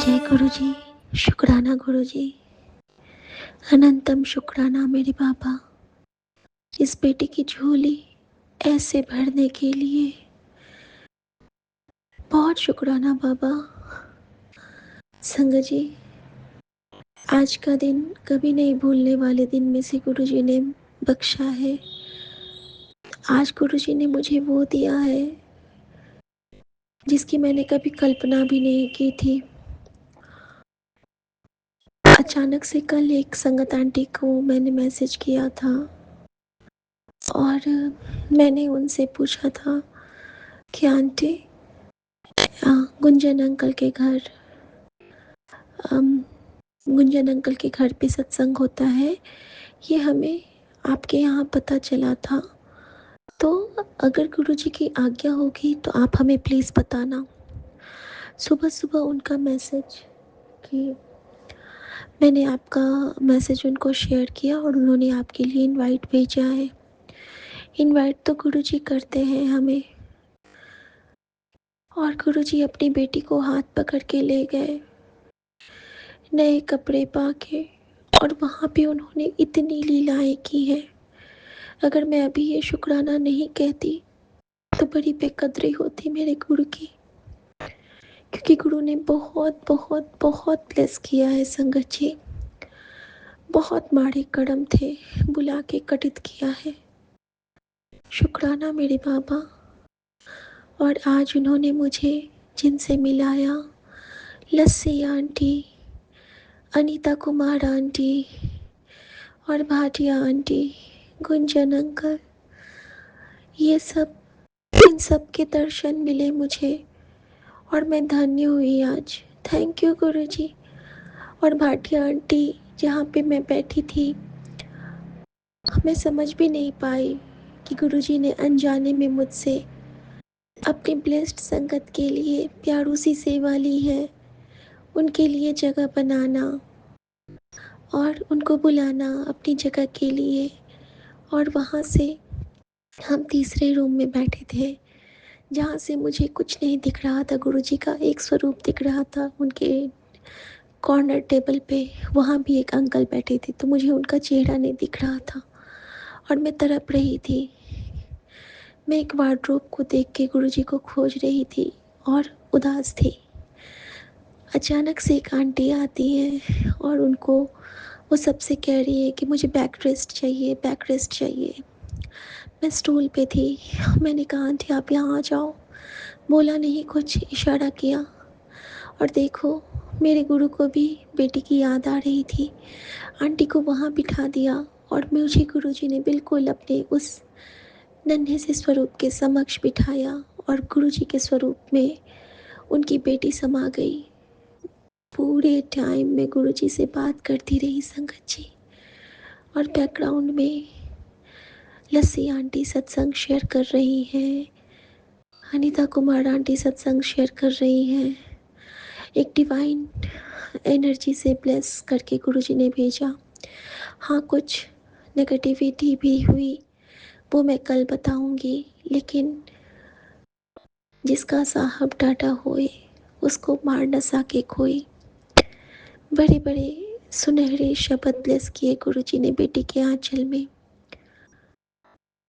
जय गुरु जी। शुक्राना गुरु जी। अनंतम शुक्राना मेरे बाबा, इस बेटी की झोली ऐसे भरने के लिए। बहुत शुक्राना बाबा। संगत जी, आज का दिन कभी नहीं भूलने वाले दिन में से गुरु जी ने बख्शा है। आज गुरु जी ने मुझे वो दिया है जिसकी मैंने कभी कल्पना भी नहीं की थी। अचानक से कल एक संगत आंटी को मैंने मैसेज किया था और मैंने उनसे पूछा था कि आंटी, गुंजन अंकल के घर गुंजन अंकल के घर पे सत्संग होता है, ये हमें आपके यहाँ पता चला था, तो अगर गुरुजी की आज्ञा होगी तो आप हमें प्लीज़ बताना। सुबह सुबह उनका मैसेज कि मैंने आपका मैसेज उनको शेयर किया और उन्होंने आपके लिए इनवाइट भेजा है। इनवाइट तो गुरुजी करते हैं हमें, और गुरुजी अपनी बेटी को हाथ पकड़ के ले गए नए कपड़े पा के, और वहाँ पे उन्होंने इतनी लीलाएं की हैं। अगर मैं अभी ये शुक्राना नहीं कहती तो बड़ी बेकदरी होती मेरे गुरु की, क्योंकि गुरु ने बहुत बहुत बहुत ब्लेस किया है संगत जी। बहुत माड़े कदम थे, बुला के कटित किया है। शुक्राना मेरे बाबा। और आज उन्होंने मुझे जिनसे मिलाया, लस्सी आंटी, अनीता कुमार आंटी और भाटिया आंटी, गुंजन अंकल, ये सब, इन सब के दर्शन मिले मुझे और मैं धन्य हुई आज। थैंक यू गुरुजी। और भाटिया आंटी, जहाँ पे मैं बैठी थी, मैं समझ भी नहीं पाई कि गुरुजी ने अनजाने में मुझसे अपनी ब्लेस्ड संगत के लिए प्यारू सी सेवा ली है। उनके लिए जगह बनाना और उनको बुलाना अपनी जगह के लिए, और वहाँ से हम तीसरे रूम में बैठे थे जहाँ से मुझे कुछ नहीं दिख रहा था। गुरुजी का एक स्वरूप दिख रहा था उनके कॉर्नर टेबल पे। वहाँ भी एक अंकल बैठे थे तो मुझे उनका चेहरा नहीं दिख रहा था और मैं तड़प रही थी। मैं एक वार्डरोब को देख के गुरुजी को खोज रही थी और उदास थी। अचानक से एक आंटी आती है और उनको वो सबसे कह रही है कि मुझे बैक रेस्ट चाहिए, बैक रेस्ट चाहिए। मैं स्टूल पे थी। मैंने कहा आंटी आप यहाँ आ जाओ। बोला नहीं कुछ, इशारा किया और देखो मेरे गुरु को भी बेटी की याद आ रही थी। आंटी को वहाँ बिठा दिया और मुझे गुरुजी ने बिल्कुल अपने उस नन्हे से स्वरूप के समक्ष बिठाया और गुरुजी के स्वरूप में उनकी बेटी समा गई। पूरे टाइम में गुरुजी से बात करती रही संगत जी, और बैकग्राउंड में लस्सी आंटी सत्संग शेयर कर रही हैं, अनीता कुमार आंटी सत्संग शेयर कर रही हैं। एक डिवाइन एनर्जी से ब्लेस करके गुरुजी ने भेजा। हाँ, कुछ नेगेटिविटी भी हुई, वो मैं कल बताऊंगी, लेकिन जिसका साहब डाटा होए उसको मार न सके कोई। बड़े बड़े सुनहरे शब्द ब्लेस किए गुरुजी ने बेटी के आंचल में।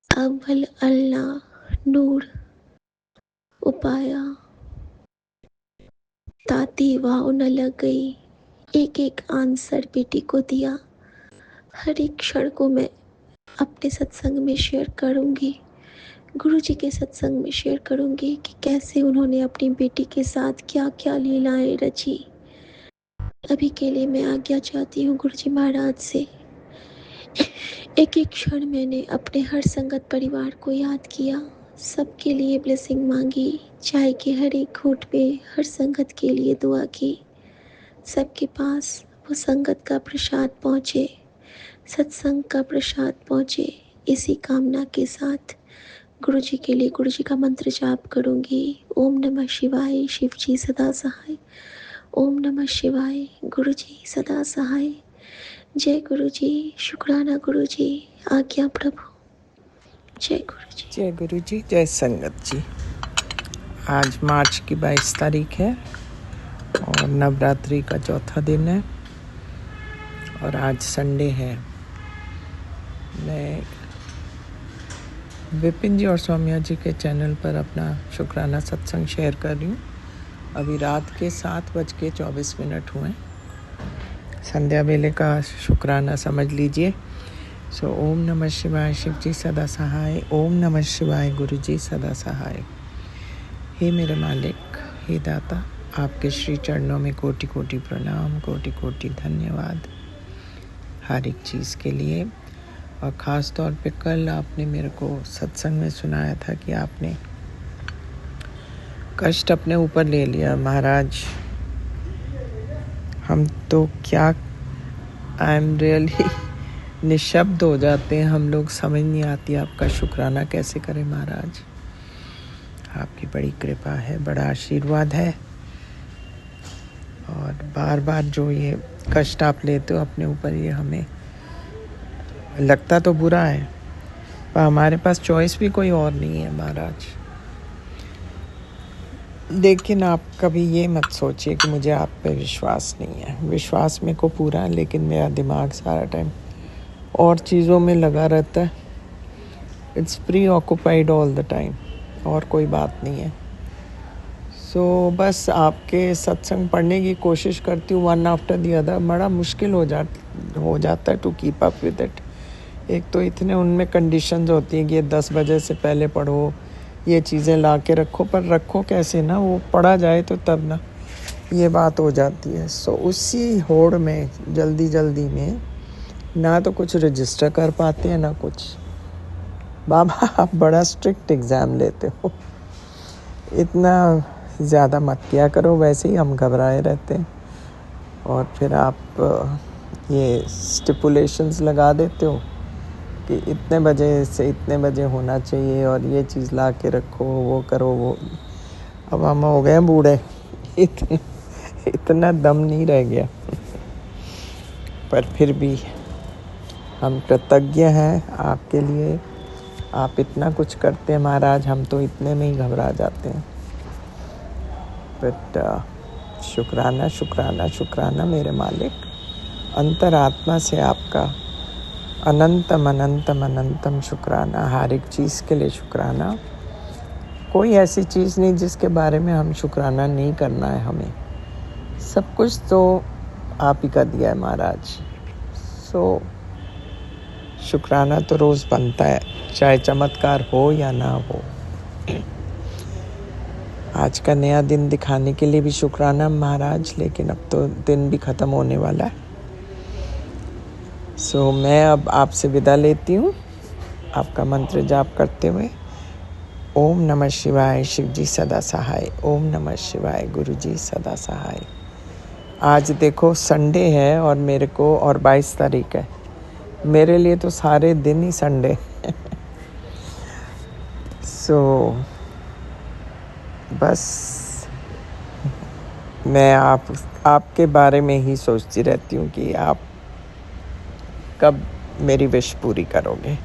अव्वल अल्लाह नूर उपाया, ताती वाव न लग गई। एक एक आंसर बेटी को दिया। हर एक क्षण को मैं अपने सत्संग में शेयर करूंगी, गुरुजी के सत्संग में शेयर करूंगी कि कैसे उन्होंने अपनी बेटी के साथ क्या क्या लीलाएं रची। अभी के लिए मैं आज्ञा चाहती हूँ गुरुजी महाराज से। एक एक क्षण मैंने अपने हर संगत परिवार को याद किया, सबके लिए ब्लेसिंग मांगी, चाय के हर एक घूंट में हर संगत के लिए दुआ की। सबके पास वो संगत का प्रसाद पहुँचे, सत्संग का प्रसाद पहुँचे, इसी कामना के साथ गुरुजी के लिए गुरुजी का मंत्र जाप करूँगी। ओम नमः शिवाय, शिव जी सदा सहाय। ओम नमः शिवाय, गुरुजी सदा सहाय। जय गुरुजी। शुक्राना गुरुजी। आज्ञा प्रभु। जय गुरुजी। जय गुरु जी, जय संगत जी। आज मार्च की 22 तारीख है और नवरात्रि का चौथा दिन है और आज संडे है। मैं विपिन जी और सौम्या जी के चैनल पर अपना शुक्राना सत्संग शेयर कर रही हूँ। अभी रात के 7:24 हुए। संध्या वेले का शुक्राना समझ लीजिए। सो ओम नमः शिवाय शिव जी सदा सहाय, ओम नमः शिवाय गुरु जी सदा सहाय। हे मेरे मालिक, हे दाता, आपके श्री चरणों में कोटि कोटि प्रणाम, कोटि कोटि धन्यवाद हर एक चीज़ के लिए। और ख़ास तौर पे कल आपने मेरे को सत्संग में सुनाया था कि आपने कष्ट अपने ऊपर ले लिया। महाराज, हम तो क्या, आई एम रियली निशब्द हो जाते हैं हम लोग। समझ नहीं आती आपका शुक्राना कैसे करें महाराज। आपकी बड़ी कृपा है, बड़ा आशीर्वाद है। और बार बार जो ये कष्ट आप लेते हो अपने ऊपर, ये हमें लगता तो बुरा है, पर हमारे पास चॉइस भी कोई और नहीं है महाराज। लेकिन आप कभी ये मत सोचिए कि मुझे आप पे विश्वास नहीं है। विश्वास में को पूरा है, लेकिन मेरा दिमाग सारा टाइम और चीज़ों में लगा रहता है। It's pre occupied all the time, और कोई बात नहीं है। सो बस आपके सत्संग पढ़ने की कोशिश करती हूँ वन आफ्टर दी अदर। बड़ा मुश्किल हो जाता है to keep up with it. एक तो इतने उनमें कंडीशंस होती हैं कि ये 10 बजे से पहले पढ़ो, ये चीज़ें ला के रखो, पर रखो कैसे ना, वो पढ़ा जाए तो तब ना, ये बात हो जाती है। सो उसी होड़ में जल्दी में ना तो कुछ रजिस्टर कर पाते हैं ना कुछ। बाबा आप बड़ा स्ट्रिक्ट एग्ज़ाम लेते हो, इतना ज़्यादा मत किया करो। वैसे ही हम घबराए रहते हैं और फिर आप ये स्टिपुलेशंस लगा देते हो कि इतने बजे से इतने बजे होना चाहिए और ये चीज़ ला के रखो, वो करो वो। अब हम हो गए बूढ़े, इतना दम नहीं रह गया। पर फिर भी हम कृतज्ञ हैं आपके लिए। आप इतना कुछ करते हैं महाराज, हम तो इतने में ही घबरा जाते हैं। बट शुक्राना शुक्राना शुक्राना मेरे मालिक। अंतरात्मा से आपका अनंतम अनंतम अनंतम शुक्राना। हर एक चीज़ के लिए शुक्राना। कोई ऐसी चीज़ नहीं जिसके बारे में हम शुक्राना नहीं करना है हमें। सब कुछ तो आप ही का दिया है महाराज। सो शुक्राना तो रोज़ बनता है, चाहे चमत्कार हो या ना हो। आज का नया दिन दिखाने के लिए भी शुक्राना महाराज, लेकिन अब तो दिन भी ख़त्म होने वाला है। सो मैं अब आपसे विदा लेती हूँ, आपका मंत्र जाप करते हुए। ओम नमः शिवाय शिव जी सदा सहाय, ओम नमः शिवाय गुरु जी सदा सहाय। आज देखो संडे है और मेरे को, और 22 तारीख है, मेरे लिए तो सारे दिन ही संडे। सो बस मैं आपके बारे में ही सोचती रहती हूँ कि आप कब मेरी विश पूरी करोगे।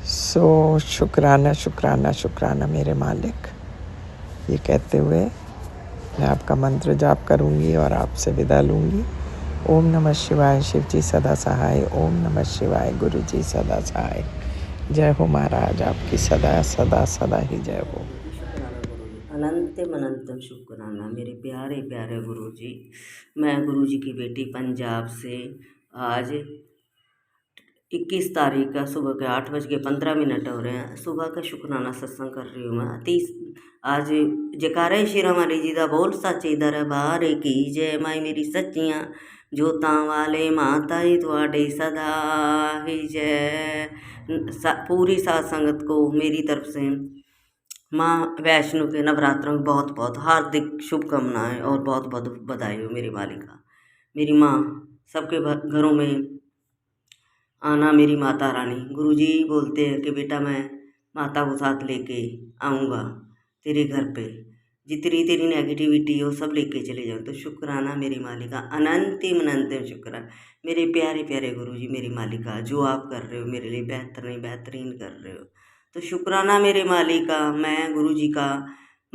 सो शुक्राना शुक्राना शुक्राना मेरे मालिक। ये कहते हुए मैं आपका मंत्र जाप करूँगी और आपसे विदा लूँगी। ओम नमः शिवाय शिव जी सदा सहाय, ओम नमः शिवाय गुरु जी सदा सहाय। जय हो महाराज, आपकी सदा सदा सदा ही जय हो। अनंतम अनंतम शुक्राना मेरे प्यारे प्यारे गुरु जी। मैं गुरु जी की बेटी पंजाब से आज 21 तारीख का सुबह के 8:15 हो रहे हैं। सुबह का शुक्राना सत्संग कर रही हूँ मैं। आज जयकारा श्री राम हरि जी दा बोल सच्चे दरबार की जय। माई मेरी सच्चियाँ जोतां वाले माता ही तुहाडे सदा ही जय। पूरी साध संगत को मेरी तरफ से माँ वैष्णो के नवरात्रों की बहुत बहुत हार्दिक शुभकामनाएं और बहुत बहुत बधाई हो मेरी मालिका। मेरी माँ सबके घरों में आना, मेरी माता रानी। गुरुजी बोलते हैं कि बेटा मैं माता को साथ लेके आऊँगा तेरे घर पे, जितनी तेरी नेगेटिविटी हो सब लेके चले जाओ। तो शुक्राना मेरी मालिका, अनंतिम अनंतिम शुक्राना मेरे प्यारे प्यारे गुरुजी मेरी मालिका। जो आप कर रहे हो मेरे लिए बेहतरीन बेहतरीन कर रहे हो, तो शुक्राना मेरे मालिका। मैं गुरुजी का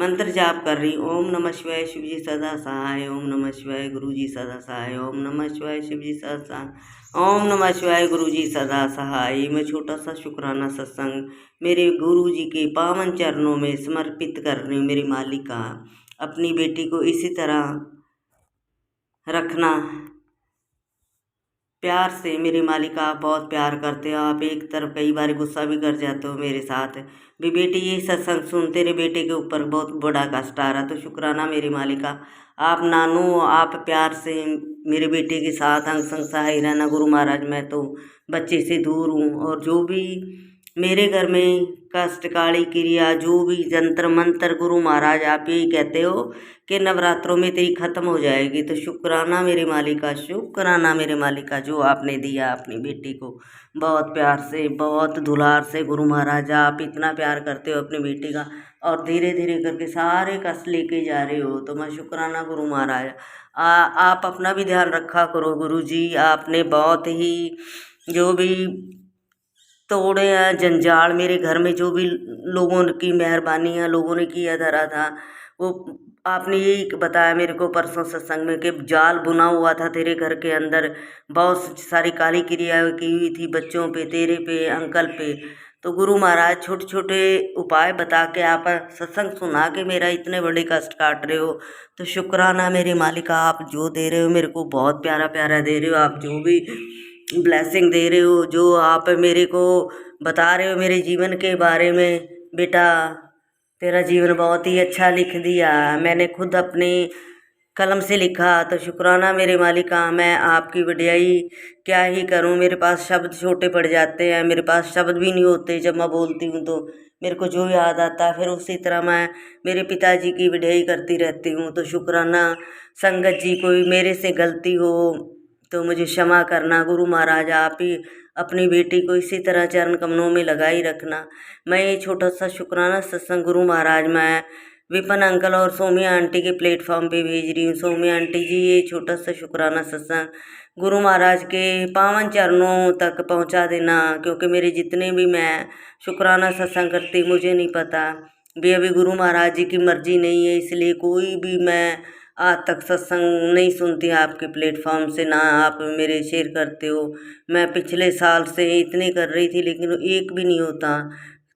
मंत्र जाप कर रही। ओम नमः शिवाय शिव जी सदा सहाय, ओम नमः शिवाय गुरु जी सदा सहाय, ओम नमः शिवाय शिव जी सदा सहाय, ओम नमः शिवाय गुरु जी सदा सहाय। मैं छोटा सा शुक्राना सत्संग मेरे गुरु जी के पावन चरणों में समर्पित कर रही हूँ। मेरी मालिका अपनी बेटी को इसी तरह रखना प्यार से। मेरी मालिका आप बहुत प्यार करते हो। आप एक तरफ कई बार गुस्सा भी कर जाते हो मेरे साथ भी। बेटी ये सत्संग सुन, तेरे बेटे के ऊपर बहुत बड़ा कष्ट आ रहा, तो शुक्राना मेरी मालिका आप नानू, आप प्यार से मेरे बेटे के साथ अंग संग सहाय रहना। गुरु महाराज मैं तो बच्चे से दूर हूँ, और जो भी मेरे घर में कष्टकाली क्रिया, जो भी जंतर मंत्र, गुरु महाराज आप यही कहते हो कि नवरात्रों में तेरी ख़त्म हो जाएगी। तो शुक्राना मेरी मालिका, शुक्राना मेरे मालिका, जो आपने दिया अपनी बेटी को बहुत प्यार से, बहुत दुलार से। गुरु महाराज आप इतना प्यार करते हो अपनी बेटी का, और धीरे धीरे करके सारे कष्ट लेके जा रहे हो। तो मैं शुक्राना गुरु महाराज। आप अपना भी ध्यान रखा करो गुरु जी। आपने बहुत ही जो भी तोड़े हैं जंजाल मेरे घर में, जो भी लोगों की मेहरबानी है, लोगों ने किया धरा था, वो आपने यही बताया मेरे को परसों सत्संग में कि जाल बुना हुआ था तेरे घर के अंदर। बहुत सारी काली क्रियाएं की हुई थी बच्चों पे, तेरे पे, अंकल पे। तो गुरु महाराज छोटे छोटे उपाय बता के आप सत्संग सुना के मेरा इतने बड़े कष्ट काट रहे हो। तो शुक्राना मेरी मालिका, आप जो दे रहे हो मेरे को बहुत प्यारा प्यारा दे रहे हो। आप जो भी ब्लेसिंग दे रहे हो, जो आप मेरे को बता रहे हो मेरे जीवन के बारे में, बेटा तेरा जीवन बहुत ही अच्छा लिख दिया, मैंने खुद अपने कलम से लिखा। तो शुक्राना मेरे मालिका, मैं आपकी वडियाई क्या ही करूं। मेरे पास शब्द छोटे पड़ जाते हैं, मेरे पास शब्द भी नहीं होते। जब मैं बोलती हूँ तो मेरे को जो याद आता है, फिर उसी तरह मैं मेरे पिताजी की वडियाई करती रहती हूँ। तो शुक्राना संगत जी, कोई मेरे से गलती हो तो मुझे क्षमा करना। गुरु महाराज आप ही अपनी बेटी को इसी तरह चरण कमलों में लगाई रखना। मैं ये छोटा सा शुक्राना सत्संग गुरु महाराज मैं विपन अंकल और सोमिया आंटी के प्लेटफॉर्म पे भेज रही हूँ। सोमिया आंटी जी, ये छोटा सा शुक्राना सत्संग गुरु महाराज के पावन चरणों तक पहुँचा देना, क्योंकि मेरे जितने भी मैं शुक्राना सत्संग करती, मुझे नहीं पता भी अभी गुरु महाराज जी की मर्जी नहीं है, इसलिए कोई भी मैं आज तक सत्संग नहीं सुनती आपके प्लेटफॉर्म से, ना आप मेरे शेयर करते हो। मैं पिछले साल से इतनी कर रही थी, लेकिन एक भी नहीं होता।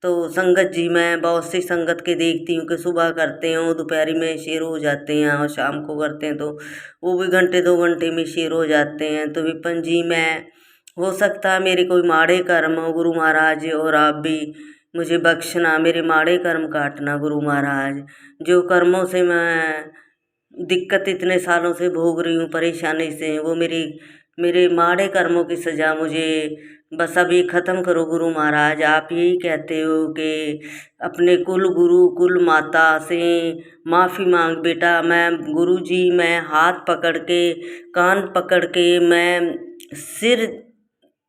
तो संगत जी, मैं बहुत सी संगत के देखती हूँ कि सुबह करते हैं, दोपहरी में शेयर हो जाते हैं, और शाम को करते हैं तो वो भी घंटे 2 घंटे में शेयर हो जाते हैं। तो विपन जी, मैं हो सकता है मेरे कोई माड़े कर्म हो गुरु महाराज, और आप भी मुझे बख्शना, मेरे माड़े कर्म काटना गुरु महाराज। जो कर्मों से मैं दिक्कत इतने सालों से भोग रही हूँ, परेशानी से, वो मेरे माड़े कर्मों की सज़ा मुझे बस अभी ख़त्म करो गुरु महाराज। आप यही कहते हो कि अपने कुल गुरु कुल माता से माफ़ी मांग बेटा। मैं गुरु जी, मैं हाथ पकड़ के, कान पकड़ के, मैं सिर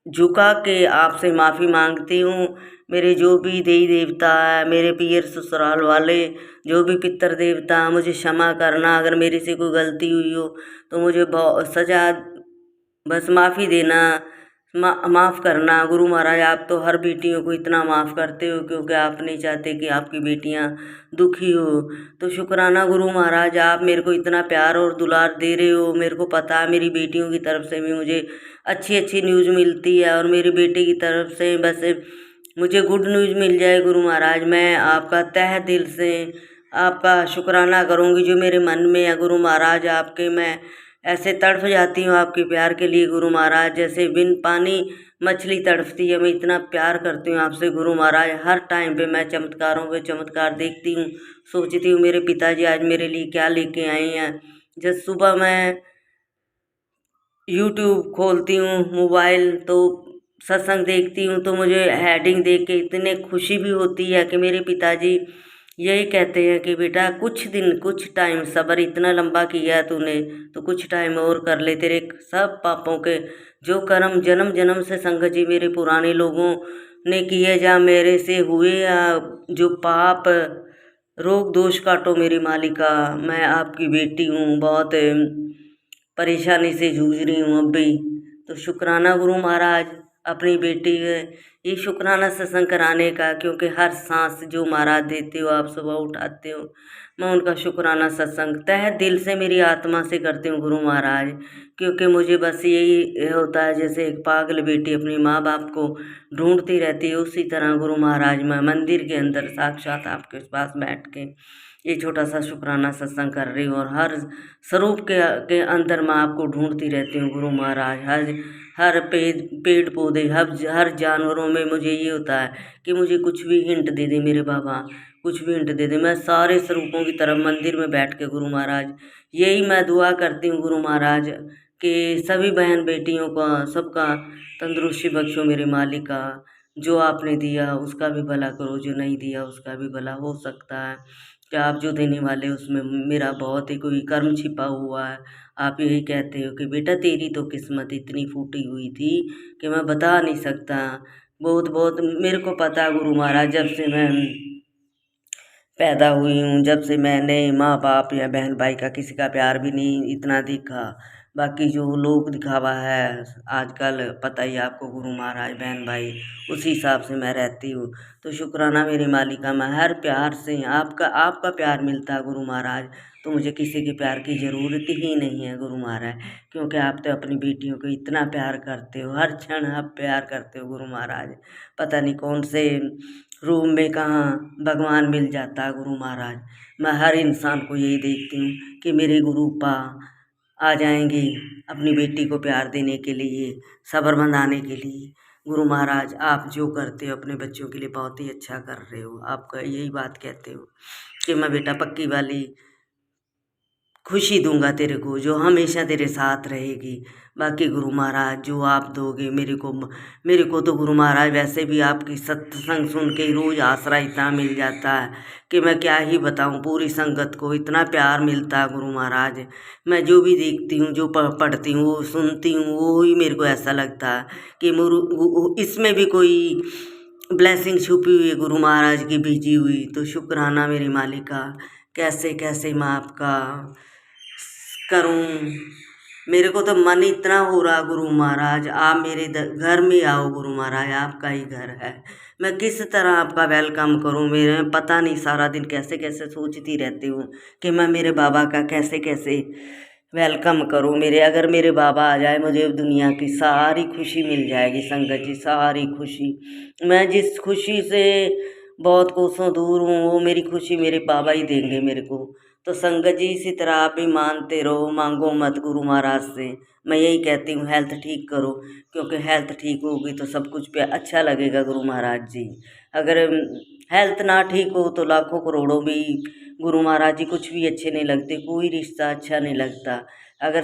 झुका के आपसे माफ़ी मांगती हूँ। मेरे जो भी देवी देवता है, मेरे पियर ससुराल वाले, जो भी पितर देवता, मुझे क्षमा करना। अगर मेरे से कोई गलती हुई हो तो मुझे सज़ा बस माफ़ी देना, माफ़ करना। गुरु महाराज आप तो हर बेटियों को इतना माफ़ करते हो, क्योंकि आप नहीं चाहते कि आपकी बेटियां दुखी हो। तो शुक्राना गुरु महाराज, आप मेरे को इतना प्यार और दुलार दे रहे हो। मेरे को पता है मेरी बेटियों की तरफ से भी मुझे अच्छी अच्छी न्यूज़ मिलती है, और मेरी बेटी की तरफ से बस मुझे गुड न्यूज़ मिल जाए गुरु महाराज। मैं आपका तहे दिल से आपका शुक्राना करूँगी। जो मेरे मन में है गुरु महाराज, आपके मैं ऐसे तड़फ जाती हूँ आपके प्यार के लिए गुरु महाराज, जैसे बिन पानी मछली तड़फती है। मैं इतना प्यार करती हूँ आपसे गुरु महाराज। हर टाइम पे मैं चमत्कारों पे चमत्कार देखती हूँ, सोचती हूँ मेरे पिताजी आज मेरे लिए क्या लेके आए हैं। जब सुबह मैं यूट्यूब खोलती हूँ मोबाइल, तो सत्संग देखती हूँ, तो मुझे हेडिंग देख के इतने खुशी भी होती है कि मेरे पिताजी यही कहते हैं कि बेटा कुछ दिन कुछ टाइम सब्र, इतना लंबा किया है तूने, तो कुछ टाइम और कर ले। तेरे सब पापों के जो कर्म जन्म जन्म से संगत जी मेरे पुराने लोगों ने किए, जा मेरे से हुए, या जो पाप रोग दोष काटो मेरी मालिका। मैं आपकी बेटी हूँ, बहुत परेशानी से जूझ रही हूँ अब भी। तो शुक्राना गुरु महाराज, अपनी बेटी ये शुक्राना सत्संग कराने का, क्योंकि हर सांस जो महाराज देते हो, आप सुबह उठाते हो, मैं उनका शुक्राना सत्संग तहे दिल से मेरी आत्मा से करती हूँ गुरु महाराज। क्योंकि मुझे बस यही होता है, जैसे एक पागल बेटी अपने माँ बाप को ढूंढती रहती है, उसी तरह गुरु महाराज मैं मंदिर के अंदर साक्षात आपके पास बैठ के ये छोटा सा शुक्राना सत्संग कर रही हूँ, और हर स्वरूप के अंदर मैं आपको ढूंढती रहती हूँ गुरु महाराज। हर पेड़ पौधे, हर जानवरों में मुझे ये होता है कि मुझे कुछ भी हिंट दे दे मेरे बाबा, कुछ भी हिंट दे दे। मैं सारे स्वरूपों की तरफ मंदिर में बैठ के गुरु महाराज यही मैं दुआ करती हूँ गुरु महाराज, कि सभी बहन बेटियों का सबका तंदुरुस्ती बख्शो मेरे मालिका। जो आपने दिया उसका भी भला करो, जो नहीं दिया उसका भी भला हो सकता है कि आप जो देने वाले उसमें मेरा बहुत ही कोई कर्म छिपा हुआ है। आप यही कहते हो कि बेटा तेरी तो किस्मत इतनी फूटी हुई थी कि मैं बता नहीं सकता। बहुत बहुत मेरे को पता है गुरु महाराज, जब से मैं पैदा हुई हूँ, जब से मैंने माँ बाप या बहन भाई का किसी का प्यार भी नहीं इतना दिखा। बाकी जो लोग दिखावा है आजकल, पता ही आपको गुरु महाराज, बहन भाई उसी हिसाब से मैं रहती हूँ। तो शुक्राना मेरी मालिका, मैं हर प्यार से आपका प्यार मिलता है गुरु महाराज, तो मुझे किसी के प्यार की ज़रूरत ही नहीं है गुरु महाराज। क्योंकि आप तो अपनी बेटियों को इतना प्यार करते हो, हर क्षण आप प्यार करते हो गुरु महाराज। पता नहीं कौन से रूम में कहाँ भगवान मिल जाता है गुरु महाराज। मैं हर इंसान को यही देखती हूँ कि मेरे गुरु पा आ जाएंगे अपनी बेटी को प्यार देने के लिए, सब्र बंधाने के लिए। गुरु महाराज आप जो करते हो अपने बच्चों के लिए बहुत ही अच्छा कर रहे हो। आपका यही बात कहते हो कि मैं बेटा पक्की वाली खुशी दूंगा तेरे को, जो हमेशा तेरे साथ रहेगी। बाकी गुरु महाराज जो आप दोगे मेरे को तो गुरु महाराज वैसे भी आपकी सत्संग सुन के रोज़ आसरा इतना मिल जाता है कि मैं क्या ही बताऊं। पूरी संगत को इतना प्यार मिलता है गुरु महाराज। मैं जो भी देखती हूँ, जो पढ़ती हूँ, वो सुनती हूँ, वो ही मेरे को ऐसा लगता है कि इसमें भी कोई ब्लेसिंग छुपी हुई है गुरु महाराज की भेजी हुई। तो शुक्राना मेरी मालिका, कैसे कैसे मैं आपका करूं। मेरे को तो मन इतना हो रहा गुरु महाराज, आप मेरे घर में आओ गुरु महाराज, आपका ही घर है। मैं किस तरह आपका वेलकम करूं, मेरे पता नहीं सारा दिन कैसे कैसे सोचती रहती हूँ कि मैं मेरे बाबा का कैसे कैसे वेलकम करूं। अगर मेरे बाबा आ जाए, मुझे दुनिया की सारी खुशी मिल जाएगी संगत जी, सारी खुशी। मैं जिस खुशी से बहुत कोसों दूर हूँ, वो मेरी खुशी मेरे बाबा ही देंगे मेरे को। तो संगत जी इसी तरह आप भी मानते रहो, मांगो मत गुरु महाराज से। मैं यही कहती हूँ हेल्थ ठीक करो, क्योंकि हेल्थ ठीक होगी तो सब कुछ पे अच्छा लगेगा गुरु महाराज जी। अगर हेल्थ ना ठीक हो तो लाखों करोड़ों भी गुरु महाराज जी कुछ भी अच्छे नहीं लगते, कोई रिश्ता अच्छा नहीं लगता। अगर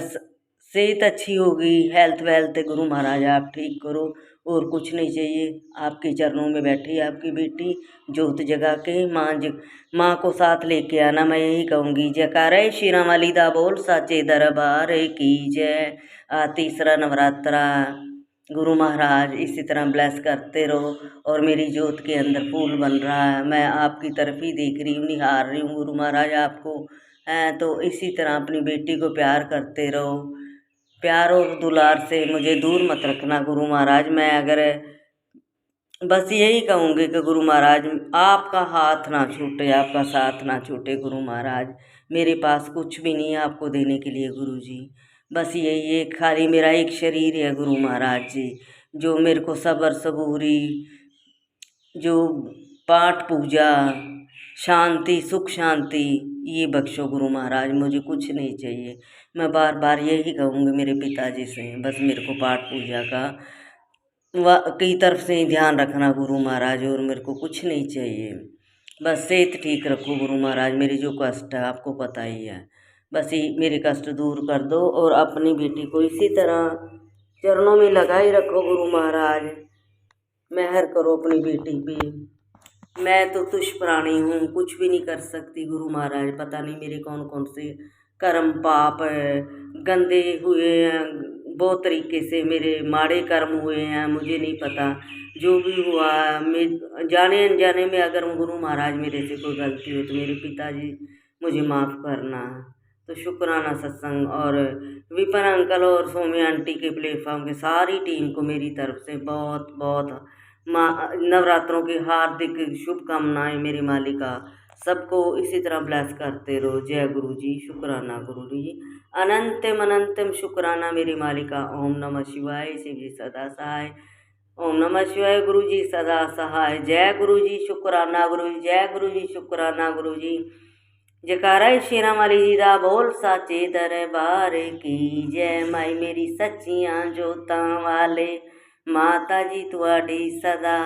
सेहत अच्छी होगी, हेल्थ वेल्थ गुरु महाराज आप ठीक करो, और कुछ नहीं चाहिए। आपके चरणों में बैठी आपकी बेटी जोत जगा के माँ को साथ लेके आना। मैं यही कहूँगी, जयकारा श्री राम वाली दा बोल साचे दरबार की जय। तीसरा नवरात्रा गुरु महाराज इसी तरह ब्लेस करते रहो। और मेरी जोत के अंदर फूल बन रहा है, मैं आपकी तरफ ही देख रही हूँ, निहार रही हूँ गुरु महाराज आपको। तो इसी तरह अपनी बेटी को प्यार करते रहो, प्यार और दुलार से मुझे दूर मत रखना गुरु महाराज। मैं अगर बस यही कहूँगी कि गुरु महाराज आपका हाथ ना छूटे, आपका साथ ना छूटे गुरु महाराज। मेरे पास कुछ भी नहीं है आपको देने के लिए गुरु जी, बस यही एक खाली मेरा एक शरीर है गुरु महाराज जी, जो मेरे को सब्र सबूरी, जो पाठ पूजा, शांति, सुख शांति ये बख्शो गुरु महाराज। मुझे कुछ नहीं चाहिए, मैं बार बार यही कहूँगी मेरे पिताजी से, बस मेरे को पाठ पूजा का की तरफ से ही ध्यान रखना गुरु महाराज, और मेरे को कुछ नहीं चाहिए। बस सेहत ठीक रखो गुरु महाराज। मेरी जो कष्ट है आपको पता ही है, बस ये मेरे कष्ट दूर कर दो, और अपनी बेटी को इसी तरह चरणों में लगा ही रखो गुरु महाराज। मेहर करो अपनी बेटी पे। मैं तो तुच्छ प्राणी हूँ, कुछ भी नहीं कर सकती गुरु महाराज। पता नहीं मेरे कौन कौन से कर्म पाप गंदे हुए हैं, बहुत तरीके से मेरे माड़े कर्म हुए हैं, मुझे नहीं पता। जो भी हुआ मैं जाने अनजाने में, अगर गुरु महाराज मेरे से कोई गलती हो तो मेरे पिताजी मुझे माफ़ करना। तो शुक्राना सत्संग और विपिन अंकल और सौम्या आंटी के प्लेटफॉर्म के सारी टीम को मेरी तरफ से बहुत बहुत माँ नवरात्रों की हार्दिक शुभकामनाएं। मेरी मालिका सबको इसी तरह ब्लेस करते रहो। जय गुरु जी, शुक्राना गुरु जी, अनंतम अनंतम शुक्राना मेरी मालिका। ओम नमः शिवाय, शिव जी सदा सहाय। ओम नमः शिवाय, गुरु जी सदा सहाय। जय गुरु जी, शुक्राना गुरु जी, जय गुरु जी, शुक्राना गुरु जी। जयकारा शेरा वाली जी दा बोल साचे दरबार की जय। माई मेरी सच्चियां जोतां वाले माता जी तुहाडी सदा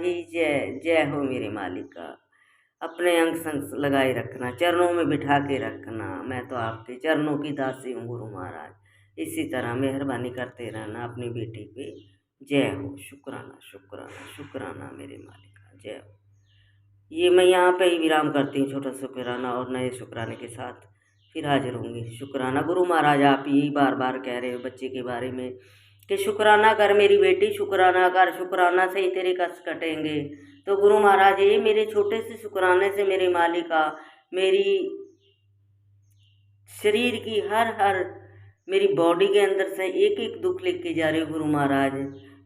ही जय। जय हो मेरे मालिका। अपने अंग संग लगाए रखना, चरणों में बिठा के रखना। मैं तो आपके चरणों की दासी हूँ गुरु महाराज। इसी तरह मेहरबानी करते रहना अपनी बेटी पे। जय हो। शुक्राना शुक्राना शुक्राना मेरे मालिका। जय हो। ये मैं यहाँ पे ही विराम करती हूँ, छोटा शुक्राना और नए शुक्राने के साथ फिर हाजिर होंगी। शुक्राना गुरु महाराज, आप यही बार बार कह रहे हो बच्चे के बारे में कि शुक्राना कर मेरी बेटी, शुक्राना कर, शुक्राना से ही तेरे कष्ट कटेंगे। तो गुरु महाराज ये मेरे छोटे से शुक्राने से मेरे मालिका मेरी शरीर की हर मेरी बॉडी के अंदर से एक एक दुख लिख के जा रहे हो गुरु महाराज।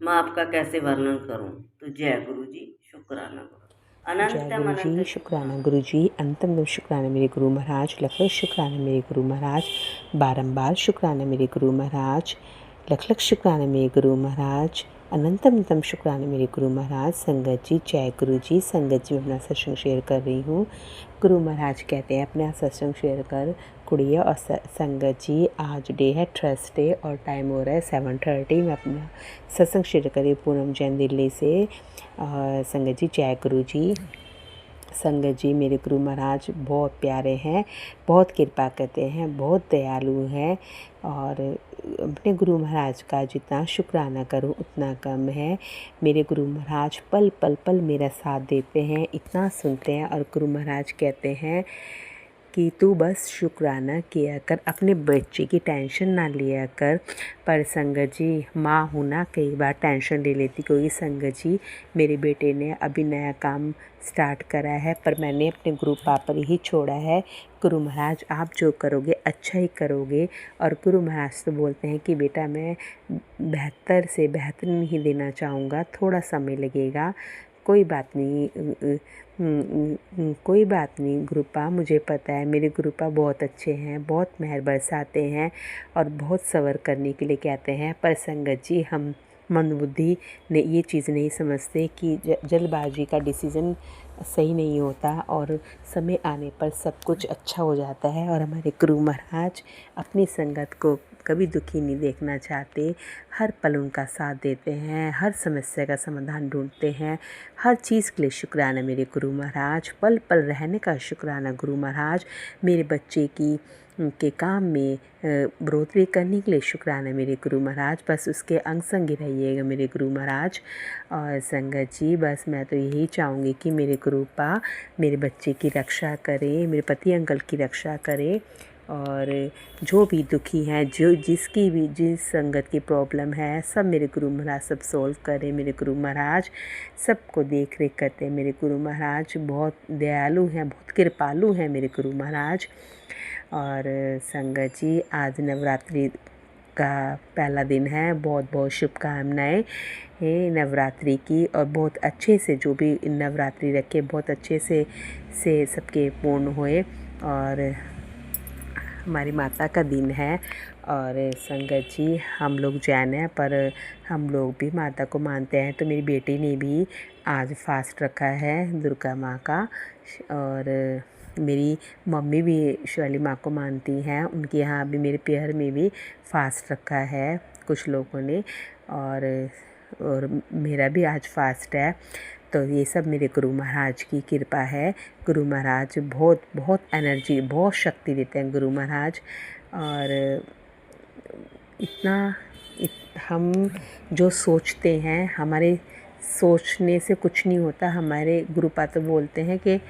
मैं आपका कैसे वर्णन करूं। तो जय गुरु जी, शुक्राना गुरु। जय गुरु जी, शुक्राना गुरु जी, अंतम शुक्राना मेरे गुरु महाराज, लख लख शुक्राना मेरे गुरु महाराज, बारंबार शुक्राना मेरे गुरु महाराज, लख लख शुक्राना मेरे गुरु महाराज, अनंतम शुक्राना मेरे गुरु महाराज। संगत जी, जय गुरु जी। संगत जी, मैं अपना सत्संग शेयर कर रही हूँ। गुरु महाराज कहते हैं अपना सत्संग शेयर कर कुड़िया। और संगत जी, आज डे है थर्सडे और टाइम हो रहा है 7:30। मैं अपना सत्संग शेयर करी पूनम जैन दिल्ली से। संगत जी, जय गुरु जी। संगत जी, मेरे गुरु महाराज बहुत प्यारे हैं, बहुत कृपा करते हैं, बहुत दयालु हैं और अपने गुरु महाराज का जितना शुक्राना करूं उतना कम है। मेरे गुरु महाराज पल पल पल मेरा साथ देते हैं, इतना सुनते हैं और गुरु महाराज कहते हैं कि तू बस शुक्राना किया कर, अपने बच्चे की टेंशन ना लिया कर। पर संगत जी, माँ हूँ ना, कई बार टेंशन ले लेती, क्योंकि संगत जी मेरे बेटे ने अभी नया काम स्टार्ट करा है पर मैंने अपने गुरु पापा पर ही छोड़ा है। गुरु महाराज आप जो करोगे अच्छा ही करोगे। और गुरु महाराज तो बोलते हैं कि बेटा मैं बेहतर से बेहतरीन ही देना चाहूँगा, थोड़ा समय लगेगा, कोई बात नहीं, कोई बात नहीं गुरुपा, मुझे पता है मेरे गुरुपा बहुत अच्छे हैं, बहुत मेहर बरसाते हैं और बहुत सब्र करने के लिए कहते हैं। पर संगत जी, हम मंदबुद्धि ने ये चीज़ नहीं समझते कि जल्दबाजी का डिसीज़न सही नहीं होता और समय आने पर सब कुछ अच्छा हो जाता है। और हमारे गुरु महाराज अपनी संगत को कभी दुखी नहीं देखना चाहते, हर पल उनका साथ देते हैं, हर समस्या का समाधान ढूंढते हैं। हर चीज़ के लिए शुक्राना मेरे गुरु महाराज, पल पल रहने का शुक्राना गुरु महाराज, मेरे बच्चे की के काम में बढ़ोतरी करने के लिए शुक्राना मेरे गुरु महाराज। बस उसके अंग संग ही रहिएगा मेरे गुरु महाराज। और संगत जी, बस मैं तो यही चाहूँगी कि मेरे गुरुपा मेरे बच्चे की रक्षा करे, मेरे पति अंकल की रक्षा करे और जो भी दुखी हैं, जो जिसकी भी जिस संगत की प्रॉब्लम है, सब मेरे गुरु महाराज सब सोल्व करें। मेरे गुरु महाराज सबको देख रेख करते हैं। मेरे गुरु महाराज बहुत दयालु हैं, बहुत कृपालु हैं मेरे गुरु महाराज। और संगत जी, आज नवरात्रि का पहला दिन है, बहुत बहुत शुभकामनाएं नवरात्रि की। और बहुत अच्छे से जो भी नवरात्रि रखे, बहुत अच्छे से सबके पूर्ण होए। और हमारी माता का दिन है। और संगत जी, हम लोग जैन हैं पर हम लोग भी माता को मानते हैं। तो मेरी बेटी ने भी आज फास्ट रखा है दुर्गा माँ का। और मेरी मम्मी भी शिवाली माँ को मानती हैं, उनके यहाँ भी मेरे पियर में भी फास्ट रखा है कुछ लोगों ने। और मेरा भी आज फास्ट है। तो ये सब मेरे गुरु महाराज की कृपा है। गुरु महाराज बहुत बहुत एनर्जी, बहुत शक्ति देते हैं गुरु महाराज। और हम जो सोचते हैं, हमारे सोचने से कुछ नहीं होता। हमारे गुरुपा तो बोलते हैं कि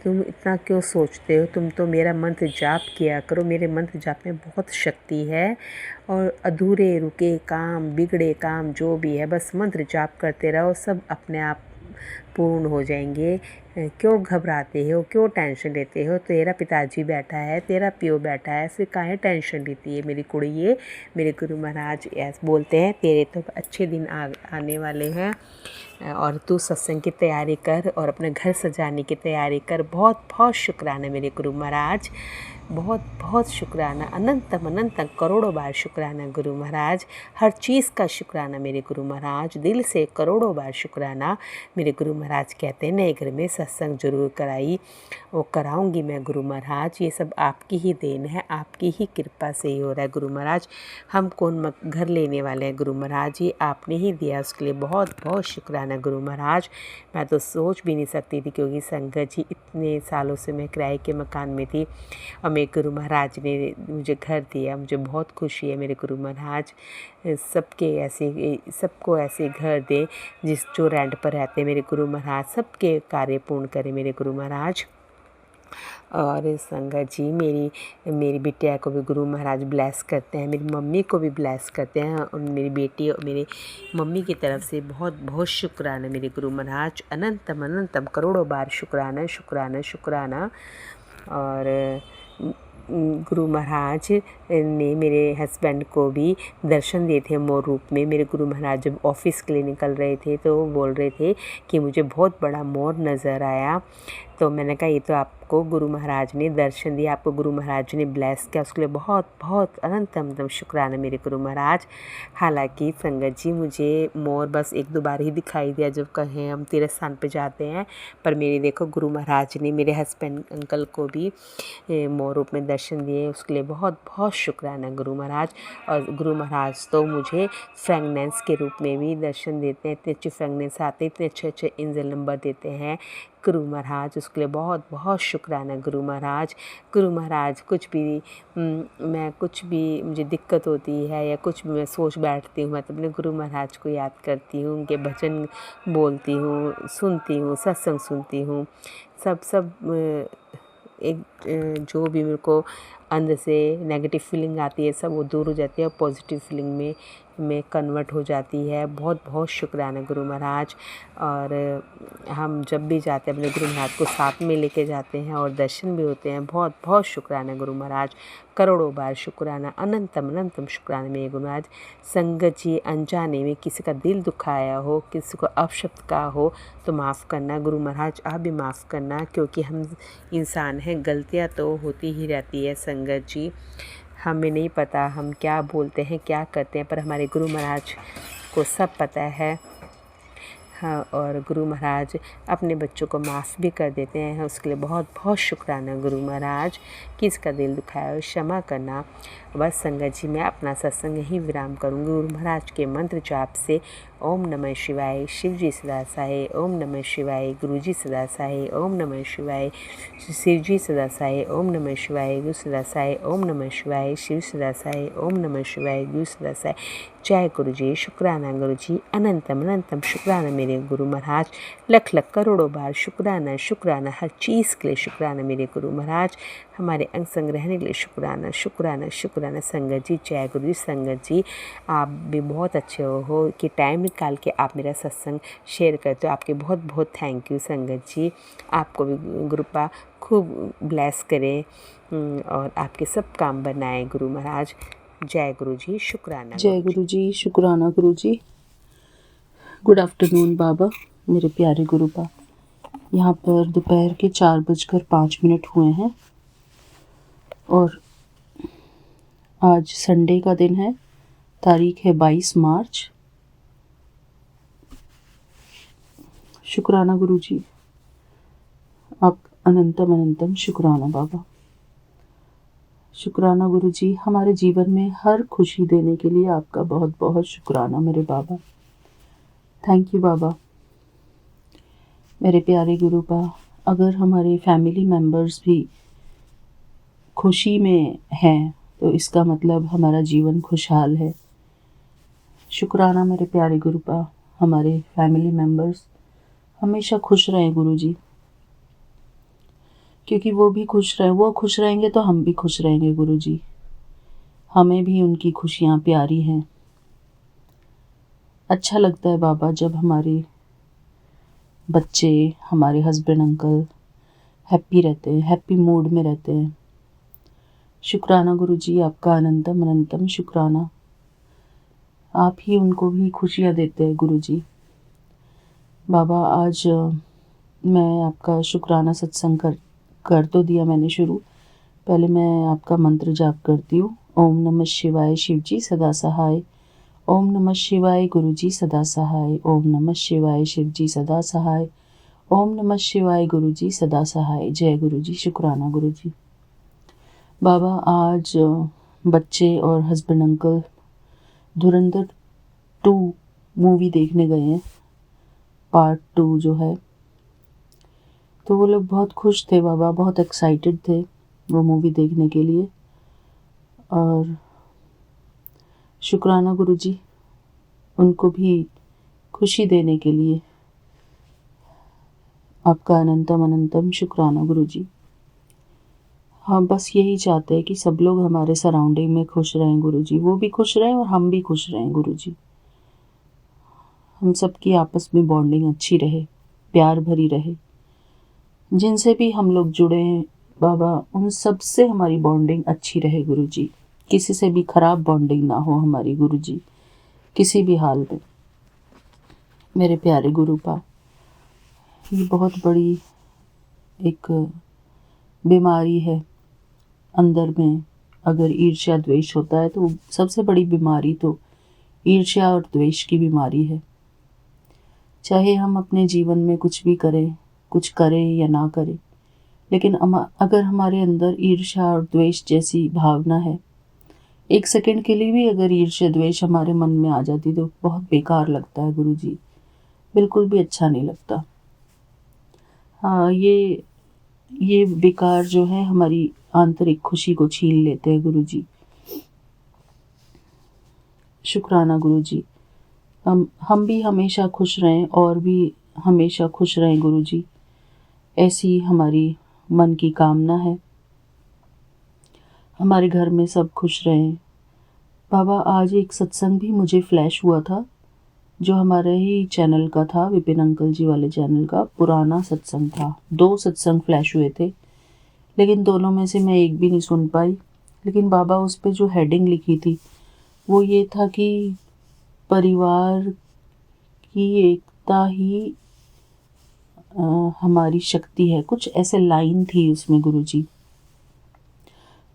तुम इतना क्यों सोचते हो, तुम तो मेरा मंत्र जाप किया करो, मेरे मंत्र जाप में बहुत शक्ति है। और अधूरे रुके काम, बिगड़े काम जो भी है, बस मंत्र जाप करते रहो, सब अपने आप पूर्ण हो जाएंगे। क्यों घबराते हो, क्यों टेंशन लेते हो? तेरा पिताजी बैठा है, तेरा पियो बैठा है, फिर काहे टेंशन लेती है मेरी कुड़िए। मेरे गुरु महाराज ऐसे बोलते हैं, तेरे तो अच्छे दिन आने वाले हैं और तू सत्संग की तैयारी कर और अपने घर सजाने की तैयारी कर। बहुत बहुत शुक्राना मेरे गुरु महाराज, बहुत बहुत शुक्राना, अनंतम अनंतम करोड़ों बार शुक्राना गुरु महाराज। हर चीज़ का शुक्राना मेरे गुरु महाराज, दिल से करोड़ों बार शुक्राना। मेरे गुरु महाराज कहते हैं नए घर में सत्संग जरूर कराई, वो कराऊंगी मैं गुरु महाराज। ये सब आपकी ही देन है, आपकी ही कृपा से ही हो रहा है गुरु महाराज। हम कौन घर लेने वाले हैं गुरु महाराज, ये आपने ही दिया, उसके लिए बहुत बहुत शुक्राना गुरु महाराज। मैं तो सोच भी नहीं सकती थी, क्योंकि संगत जी इतने सालों से मैं किराए के मकान में थी और मेरे गुरु महाराज ने मुझे घर दिया। मुझे बहुत खुशी है मेरे गुरु महाराज। सबको ऐसे घर दे जिस जो रेंट पर रहते हैं मेरे गुरु महाराज, सबके कार्य पूर्ण करें मेरे गुरु महाराज। और संगत जी मेरी बिटिया को भी गुरु महाराज ब्लेस करते हैं, मेरी मम्मी को भी ब्लेस करते हैं, और मेरी बेटी और मेरी मम्मी की तरफ से बहुत बहुत शुक्राना मेरे गुरु महाराज। अनंतम अनंतम करोड़ों बार शुक्राना शुक्राना शुक्राना। और गुरु महाराज ने मेरे हस्बैंड को भी दर्शन दिए थे मोर रूप में। मेरे गुरु महाराज जब ऑफिस के लिए निकल रहे थे तो वो बोल रहे थे कि मुझे बहुत बड़ा मोर नज़र आया। तो मैंने कहा ये तो आपको गुरु महाराज ने दर्शन दिया, आपको गुरु महाराज ने ब्लेस किया, उसके लिए बहुत बहुत अनंतम शुक्राना मेरे गुरु महाराज। हालांकि संगत जी मुझे मोर बस एक दो बार ही दिखाई दिया जब कहीं हम तीर्थ स्थान पे जाते हैं, पर मेरे देखो गुरु महाराज ने मेरे हस्बैंड अंकल को भी मोर रूप में दर्शन दिए, उसके लिए बहुत बहुत शुक्राना गुरु महाराज। और गुरु महाराज तो मुझे फ्रेगनेंस के रूप में भी दर्शन देते हैं, इतने अच्छे फ्रेगनेंस आते हैं, इतने अच्छे अच्छे एंजल नंबर देते हैं गुरु महाराज, उसके लिए बहुत बहुत शुक्राना गुरु महाराज। गुरु महाराज मैं कुछ भी मुझे दिक्कत होती है या कुछ भी मैं सोच बैठती हूँ, मैं तो अपने गुरु महाराज को याद करती हूँ, उनके भजन बोलती हूँ, सुनती हूँ, सत्संग सुनती हूँ। सब एक जो भी मेरे को अंदर से नेगेटिव फीलिंग आती है सब वो दूर हो जाती है और पॉजिटिव फीलिंग में कन्वर्ट हो जाती है। बहुत बहुत शुक्राना गुरु महाराज। और हम जब भी जाते हैं अपने गुरु महाराज को साथ में लेके जाते हैं और दर्शन भी होते हैं। बहुत बहुत शुक्राना गुरु महाराज, करोड़ों बार शुक्राना, अनंतम अनंतम शुक्राना मेरे गुरु महाराज। संगत जी अनजाने में किसी का दिल दुखाया हो, किसी को अपशब्द का हो तो माफ़ करना गुरु महाराज, आप भी माफ़ करना, क्योंकि हम इंसान हैं, गलतियाँ तो होती ही रहती है संगत जी। हमें नहीं पता हम क्या बोलते हैं क्या करते हैं, पर हमारे गुरु महाराज को सब पता है। हाँ, और गुरु महाराज अपने बच्चों को माफ़ भी कर देते हैं, उसके लिए बहुत बहुत शुक्राना गुरु महाराज। किसका दिल दुखाया हो क्षमा करना। बस संगत जी मैं अपना सत्संग यहीं विराम करूँगी गुरु महाराज के मंत्र जाप से। ओम नमः शिवाय, शिव जी सदा सहाय। ओम नमः शिवाय, गुरु जी सदा सहाय। ओम नमः शिवाय, शिव जी सदा सहाय। ओम नमः शिवाय, गुरु सदा सहाय। ओम नमः शिवाय, शिव सदा सहाय। ओम नमः शिवाय, गुरु सदा सहाय। जय गुरु जी, शुक्राना गुरु जी, अनंतम अनंतम शुक्राना मेरे गुरु महाराज। लख लख करोड़ों बार शुक्राना शुक्राना, हर चीज़ के लिए शुक्राना मेरे गुरु महाराज। हमारे अंग संग रहने के लिए शुक्राना शुक्राना शुक्राना संगत जी। जय गुरु जी। संगत जी आप भी बहुत अच्छे हो कि टाइम निकाल के आप मेरा सत्संग शेयर करते हो, आपके बहुत बहुत थैंक यू संगत जी। आपको भी गुरुपा खूब ब्लेस करे और आपके सब काम बनाए गुरु महाराज। जय गुरु जी, शुक्राना। जय गुरु जी, शुक्राना गुरु जी। गुड आफ्टरनून बाबा, मेरे प्यारे गुरुपा। यहाँ पर दोपहर के 4:05 हुए हैं और आज संडे का दिन है, तारीख है 22 मार्च। शुक्राना गुरु जी, आप अनंतम अनंतम शुक्राना बाबा। शुक्राना गुरु जी, हमारे जीवन में हर खुशी देने के लिए आपका बहुत बहुत शुक्राना मेरे बाबा। थैंक यू बाबा। मेरे प्यारे गुरुपा, अगर हमारे फैमिली मेम्बर्स भी खुशी में हैं तो इसका मतलब हमारा जीवन खुशहाल है। शुक्राना मेरे प्यारे गुरुपा, हमारे फैमिली मेम्बर्स हमेशा खुश रहें गुरु जी, क्योंकि वो भी खुश रहें, वो खुश रहेंगे तो हम भी खुश रहेंगे गुरु जी। हमें भी उनकी खुशियाँ प्यारी हैं। अच्छा लगता है बाबा जब हमारे बच्चे, हमारे हस्बैंड अंकल हैप्पी रहते हैं, हैप्पी मूड में रहते हैं। शुक्राना गुरुजी, आपका अनंतम अनंतम शुक्राना। आप ही उनको भी खुशियाँ देते हैं गुरुजी। बाबा, आज मैं आपका शुक्राना सत्संग कर तो दिया मैंने शुरू। पहले मैं आपका मंत्र जाप करती हूँ। ओम नमः शिवाय शिवजी सदा सहाय। ओम नमः शिवाय गुरुजी सदा सहाय। ओम नमः शिवाय शिवजी सदा सहाय। ओम नमः शिवाय गुरुजी सदा सहाय। जय गुरुजी। शुक्राना गुरुजी। बाबा, आज बच्चे और हस्बैंड अंकल धुरंधर 2 मूवी देखने गए हैं, पार्ट 2 जो है। तो वो लोग बहुत खुश थे बाबा, बहुत एक्साइटेड थे वो मूवी देखने के लिए। और शुक्राना गुरुजी, उनको भी खुशी देने के लिए आपका अनंतम अनंतम शुक्राना गुरुजी। हम बस यही चाहते हैं कि सब लोग हमारे सराउंडिंग में खुश रहें गुरुजी, वो भी खुश रहें और हम भी खुश रहें गुरुजी। हम सबकी आपस में बॉन्डिंग अच्छी रहे, प्यार भरी रहे। जिनसे भी हम लोग जुड़े हैं बाबा, उन सब से हमारी बॉन्डिंग अच्छी रहे गुरुजी। किसी से भी खराब बॉन्डिंग ना हो हमारी गुरुजी, किसी भी हाल में। मेरे प्यारे गुरुपा, ये बहुत बड़ी एक बीमारी है अंदर में। अगर ईर्ष्या द्वेष होता है तो सबसे बड़ी बीमारी तो ईर्ष्या और द्वेष की बीमारी है। चाहे हम अपने जीवन में कुछ भी करें, कुछ करें या ना करें, लेकिन अगर हमारे अंदर ईर्ष्या और द्वेष जैसी भावना है, 1 सेकंड के लिए भी अगर ईर्ष्या द्वेष हमारे मन में आ जाती तो बहुत बेकार लगता है गुरुजी, बिल्कुल भी अच्छा नहीं लगता। हाँ, ये विकार जो है हमारी आंतरिक खुशी को छीन लेते हैं गुरुजी। शुक्राना गुरुजी। हम भी हमेशा खुश रहें और भी हमेशा खुश रहें गुरुजी, ऐसी हमारी मन की कामना है। हमारे घर में सब खुश रहें। बाबा, आज एक सत्संग भी मुझे फ्लैश हुआ था, जो हमारे ही चैनल का था, विपिन अंकल जी वाले चैनल का पुराना सत्संग था। 2 सत्संग फ्लैश हुए थे, लेकिन दोनों में से मैं एक भी नहीं सुन पाई। लेकिन बाबा, उस पे जो हेडिंग लिखी थी वो ये था कि परिवार की एकता ही हमारी शक्ति है, कुछ ऐसे लाइन थी उसमें गुरुजी।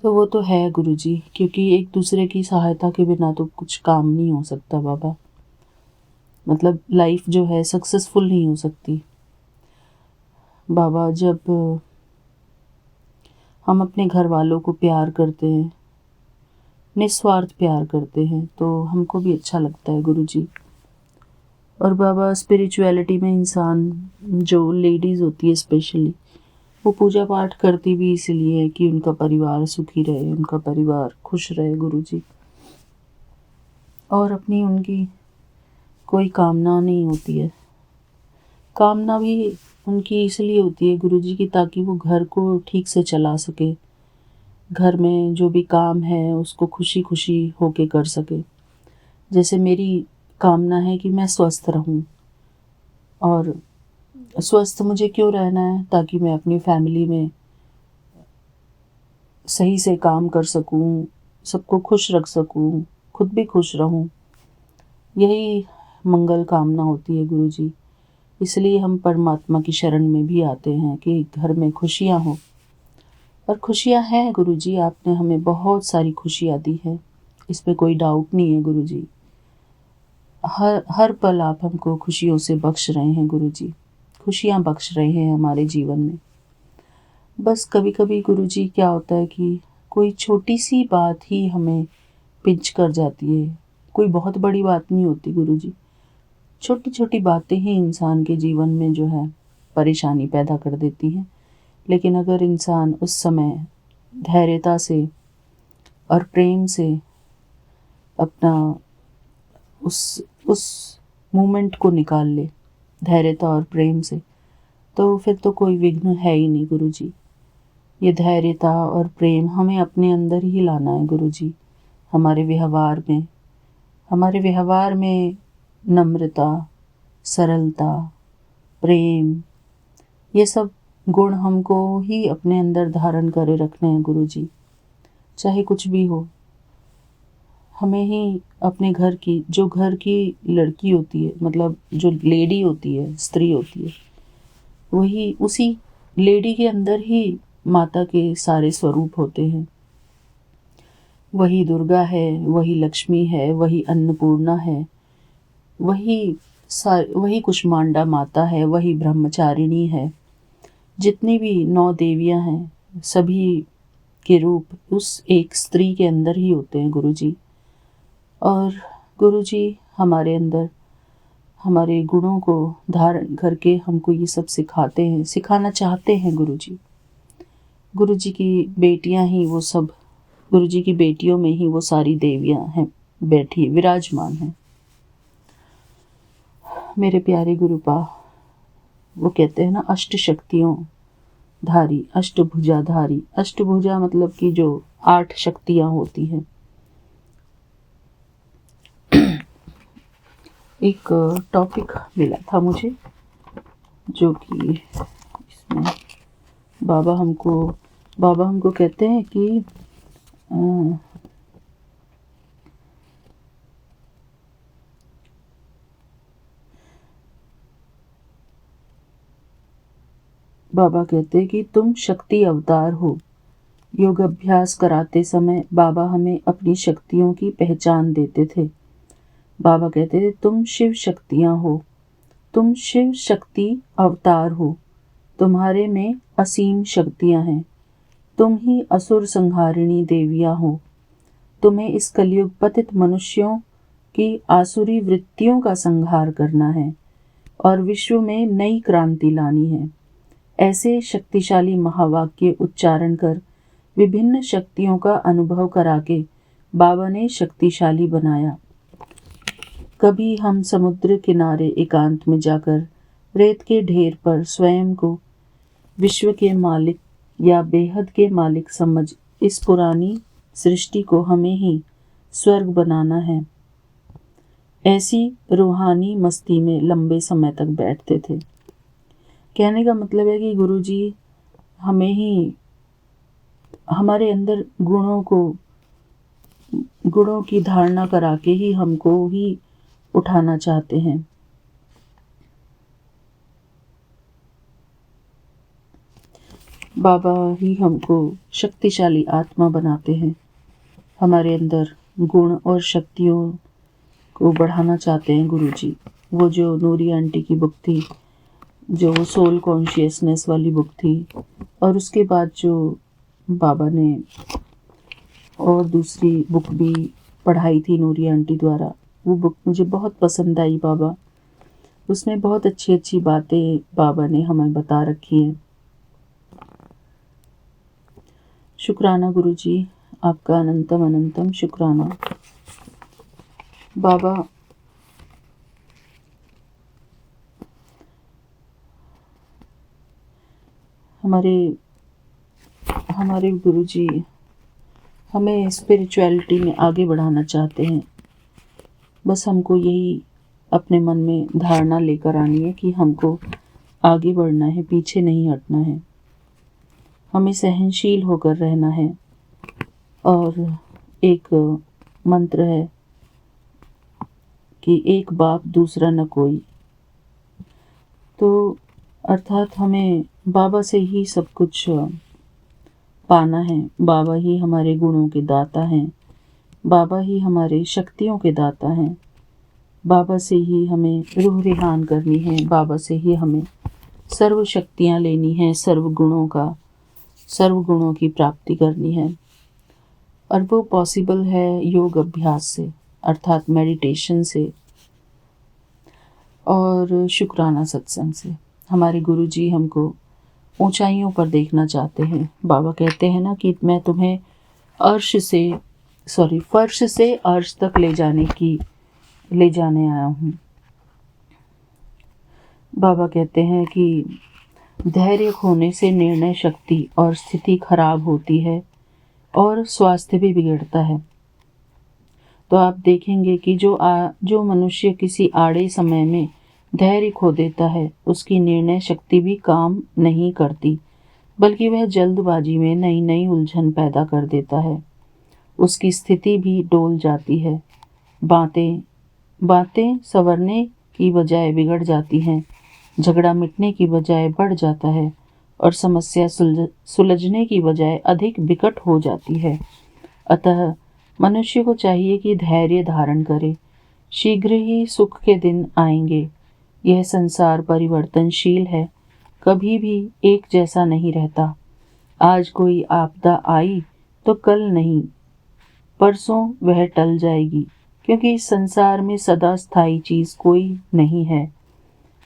तो वो तो है गुरुजी, क्योंकि एक दूसरे की सहायता के बिना तो कुछ काम नहीं हो सकता बाबा। मतलब लाइफ जो है सक्सेसफुल नहीं हो सकती बाबा। जब हम अपने घर वालों को प्यार करते हैं, निस्वार्थ प्यार करते हैं, तो हमको भी अच्छा लगता है गुरुजी। और बाबा, स्पिरिचुअलिटी में इंसान, जो लेडीज़ होती है स्पेशली, वो पूजा पाठ करती भी इसलिए है कि उनका परिवार सुखी रहे, उनका परिवार खुश रहे गुरुजी। और अपनी उनकी कोई कामना नहीं होती है। कामना भी उनकी इसलिए होती है गुरुजी की, ताकि वो घर को ठीक से चला सके, घर में जो भी काम है उसको खुशी खुशी होके कर सके। जैसे मेरी कामना है कि मैं स्वस्थ रहूं, और स्वस्थ मुझे क्यों रहना है, ताकि मैं अपनी फैमिली में सही से काम कर सकूं, सबको खुश रख सकूं, खुद भी खुश रहूं। यही मंगल कामना होती है गुरुजी। इसलिए हम परमात्मा की शरण में भी आते हैं कि घर में खुशियां हो। और खुशियां हैं गुरुजी, आपने हमें बहुत सारी खुशियां दी है, इसमें कोई डाउट नहीं है गुरुजी। हर पल आप हमको खुशियों से बख्श रहे हैं गुरुजी, खुशियां बख्श रहे हैं हमारे जीवन में। बस कभी कभी गुरुजी क्या होता है कि कोई छोटी सी बात ही हमें पिंच कर जाती है। कोई बहुत बड़ी बात नहीं होती गुरुजी, छोटी छोटी बातें ही इंसान के जीवन में जो है परेशानी पैदा कर देती हैं। लेकिन अगर इंसान उस समय धैर्यता से और प्रेम से अपना उस मोमेंट को निकाल ले, धैर्यता और प्रेम से, तो फिर तो कोई विघ्न है ही नहीं गुरुजी। ये धैर्यता और प्रेम हमें अपने अंदर ही लाना है गुरुजी। हमारे व्यवहार में नम्रता, सरलता प्रेम, ये सब गुण हमको ही अपने अंदर धारण करे रखने हैं गुरुजी। चाहे कुछ भी हो, हमें ही अपने घर की लड़की होती है, मतलब जो लेडी होती है, स्त्री होती है, वही उसी लेडी के अंदर ही माता के सारे स्वरूप होते हैं। वही दुर्गा है, वही लक्ष्मी है, वही अन्नपूर्णा है, वही कुष्मांडा माता है, वही ब्रह्मचारिणी है। जितनी भी 9 देवियां हैं, सभी के रूप उस एक स्त्री के अंदर ही होते हैं गुरुजी। और गुरुजी हमारे अंदर हमारे गुणों को धारण करके हमको ये सब सिखाते हैं, सिखाना चाहते हैं गुरुजी। गुरुजी की बेटियां ही वो सब, गुरुजी की बेटियों में ही वो सारी देवियां हैं, बैठी विराजमान हैं। मेरे प्यारे गुरुपा, वो कहते हैं ना, अष्ट शक्तियों धारी, अष्टभुजा धारी। अष्टभुजा मतलब कि जो 8 शक्तियां होती हैं। एक टॉपिक मिला था मुझे, जो कि इसमें बाबा हमको कहते हैं कि बाबा कहते हैं कि तुम शक्ति अवतार हो। योग अभ्यास कराते समय बाबा हमें अपनी शक्तियों की पहचान देते थे। बाबा कहते थे, तुम शिव शक्तियाँ हो, तुम शिव शक्ति अवतार हो, तुम्हारे में असीम शक्तियाँ हैं, तुम ही असुर संहारिणी देवियाँ हो। तुम्हें इस कलयुग पतित मनुष्यों की आसुरी वृत्तियों का संहार करना है और विश्व में नई क्रांति लानी है। ऐसे शक्तिशाली महावाक्य उच्चारण कर विभिन्न शक्तियों का अनुभव करा के बाबा ने शक्तिशाली बनाया। कभी हम समुद्र किनारे एकांत में जाकर रेत के ढेर पर स्वयं को विश्व के मालिक या बेहद के मालिक समझ इस पुरानी सृष्टि को हमें ही स्वर्ग बनाना है, ऐसी रूहानी मस्ती में लंबे समय तक बैठते थे। कहने का मतलब है कि गुरुजी हमें ही, हमारे अंदर गुणों की धारणा करा के ही हमको ही उठाना चाहते हैं। बाबा ही हमको शक्तिशाली आत्मा बनाते हैं। हमारे अंदर गुण और शक्तियों को बढ़ाना चाहते हैं गुरुजी। वो जो नूरी आंटी की बुक थी, जो सोल कॉन्शियसनेस वाली बुक थी, और उसके बाद जो बाबा ने और दूसरी बुक भी पढ़ाई थी नूरी आंटी द्वारा, वो बुक मुझे बहुत पसंद आई बाबा। उसमें बहुत अच्छी अच्छी बातें बाबा ने हमें बता रखी हैं। शुक्राना गुरुजी, आपका अनंतम अनंतम शुक्राना। बाबा हमारे गुरुजी हमें स्पिरिचुअलिटी में आगे बढ़ाना चाहते हैं। बस हमको यही अपने मन में धारणा लेकर आनी है कि हमको आगे बढ़ना है, पीछे नहीं हटना है। हमें सहनशील होकर रहना है। और एक मंत्र है कि एक बाप दूसरा न कोई। तो अर्थात हमें बाबा से ही सब कुछ पाना है। बाबा ही हमारे गुणों के दाता हैं, बाबा ही हमारे शक्तियों के दाता हैं। बाबा से ही हमें रूह रिहान करनी है, बाबा से ही हमें सर्व शक्तियाँ लेनी हैं, सर्व गुणों की प्राप्ति करनी है। और वो पॉसिबल है योग अभ्यास से, अर्थात मेडिटेशन से और शुक्राना सत्संग से। हमारे गुरुजी हमको ऊंचाइयों पर देखना चाहते हैं। बाबा कहते हैं ना कि मैं तुम्हें फर्श से अर्श तक ले जाने आया हूँ। बाबा कहते हैं कि धैर्य खोने से निर्णय शक्ति और स्थिति खराब होती है और स्वास्थ्य भी बिगड़ता है। तो आप देखेंगे कि जो मनुष्य किसी आड़े समय में धैर्य खो देता है, उसकी निर्णय शक्ति भी काम नहीं करती, बल्कि वह जल्दबाजी में नई नई उलझन पैदा कर देता है। उसकी स्थिति भी डोल जाती है। बातें संवरने की बजाय बिगड़ जाती हैं, झगड़ा मिटने की बजाय बढ़ जाता है और समस्या सुलझने की बजाय अधिक विकट हो जाती है। अतः मनुष्य को चाहिए कि धैर्य धारण करे। शीघ्र ही सुख के दिन आएंगे। यह संसार परिवर्तनशील है, कभी भी एक जैसा नहीं रहता। आज कोई आपदा आई तो कल नहीं, परसों वह टल जाएगी, क्योंकि इस संसार में सदा स्थायी चीज कोई नहीं है।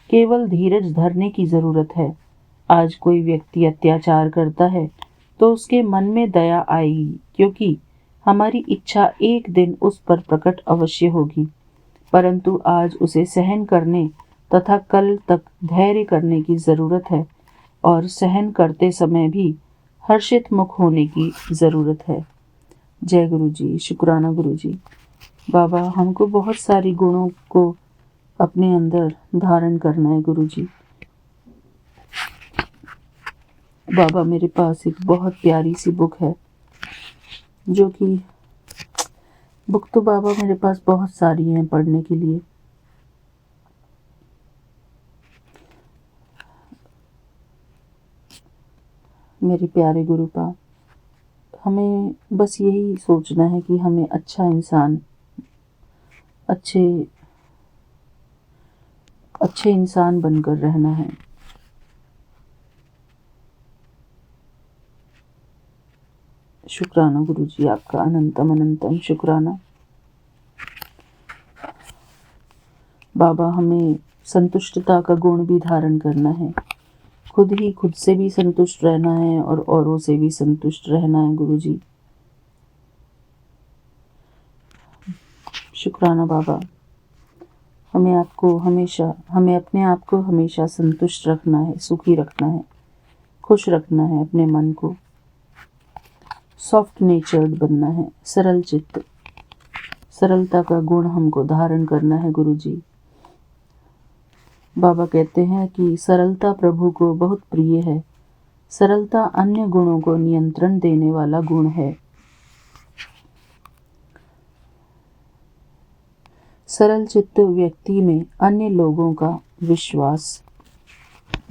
केवल धीरज धरने की जरूरत है। आज कोई व्यक्ति अत्याचार करता है तो उसके मन में दया आएगी, क्योंकि हमारी इच्छा एक दिन उस पर प्रकट अवश्य होगी, परंतु आज उसे सहन करने तथा कल तक धैर्य करने की जरूरत है और सहन करते समय भी हर्षित मुख होने की जरूरत है। जय गुरु जी, शुक्राना गुरु जी। बाबा, हमको बहुत सारी गुणों को अपने अंदर धारण करना है गुरु जी। बाबा, मेरे पास एक बहुत प्यारी सी बुक है, जो कि बुक तो बाबा मेरे पास बहुत सारी हैं पढ़ने के लिए। मेरे प्यारे गुरुपा, हमें बस यही सोचना है कि हमें अच्छा इंसान, अच्छे इंसान बनकर रहना है। शुक्राना गुरु जी, आपका अनंतम अनंतम शुक्राना। बाबा, हमें संतुष्टता का गुण भी धारण करना है। खुद से भी संतुष्ट रहना है और औरों से भी संतुष्ट रहना है गुरु जी। शुक्राना बाबा। हमें अपने आप को हमेशा संतुष्ट रखना है, सुखी रखना है, खुश रखना है अपने मन को। सॉफ्ट नेचर्ड बनना है, सरल चित्त, सरलता का गुण हमको धारण करना है गुरु जी। बाबा कहते हैं कि सरलता प्रभु को बहुत प्रिय है। सरलता अन्य गुणों को नियंत्रण देने वाला गुण है। सरल चित्त व्यक्ति में अन्य लोगों का विश्वास।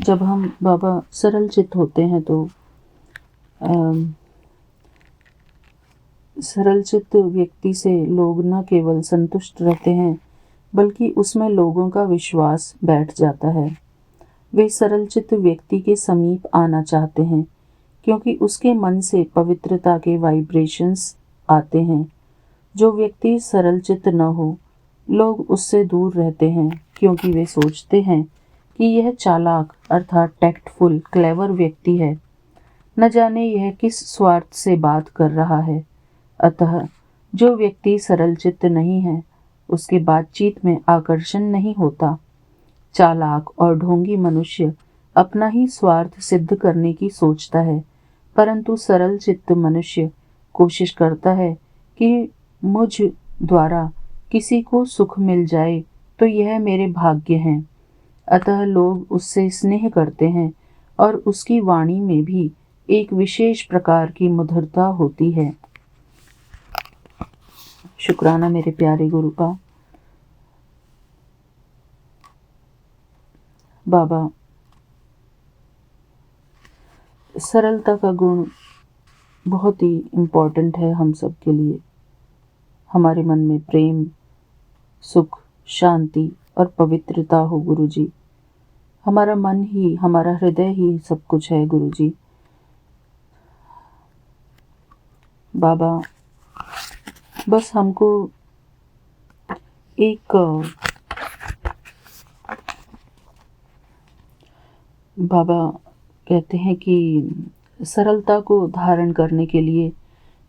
जब हम बाबा सरल चित्त होते हैं तो सरल चित्त व्यक्ति से लोग न केवल संतुष्ट रहते हैं, बल्कि उसमें लोगों का विश्वास बैठ जाता है। वे सरल चित्त व्यक्ति के समीप आना चाहते हैं, क्योंकि उसके मन से पवित्रता के वाइब्रेशंस आते हैं। जो व्यक्ति सरल चित्त न हो, लोग उससे दूर रहते हैं, क्योंकि वे सोचते हैं कि यह चालाक अर्थात टैक्टफुल, क्लेवर व्यक्ति है। न जाने यह किस स्वार्थ से बात कर रहा है। अतः जो व्यक्ति सरल चित्त नहीं है, उसके बातचीत में आकर्षण नहीं होता। चालाक और ढोंगी मनुष्य अपना ही स्वार्थ सिद्ध करने की सोचता है, परंतु सरल चित्त मनुष्य कोशिश करता है कि मुझ द्वारा किसी को सुख मिल जाए तो यह मेरे भाग्य हैं। अतः लोग उससे स्नेह करते हैं और उसकी वाणी में भी एक विशेष प्रकार की मधुरता होती है। शुक्राना मेरे प्यारे गुरुपा। बाबा, सरलता का गुण बहुत ही इम्पोर्टेंट है हम सब के लिए। हमारे मन में प्रेम, सुख, शांति और पवित्रता हो गुरु जी। हमारा मन ही, हमारा हृदय ही सब कुछ है गुरु जी। बाबा, बस हमको एक बाबा कहते हैं कि सरलता को धारण करने के लिए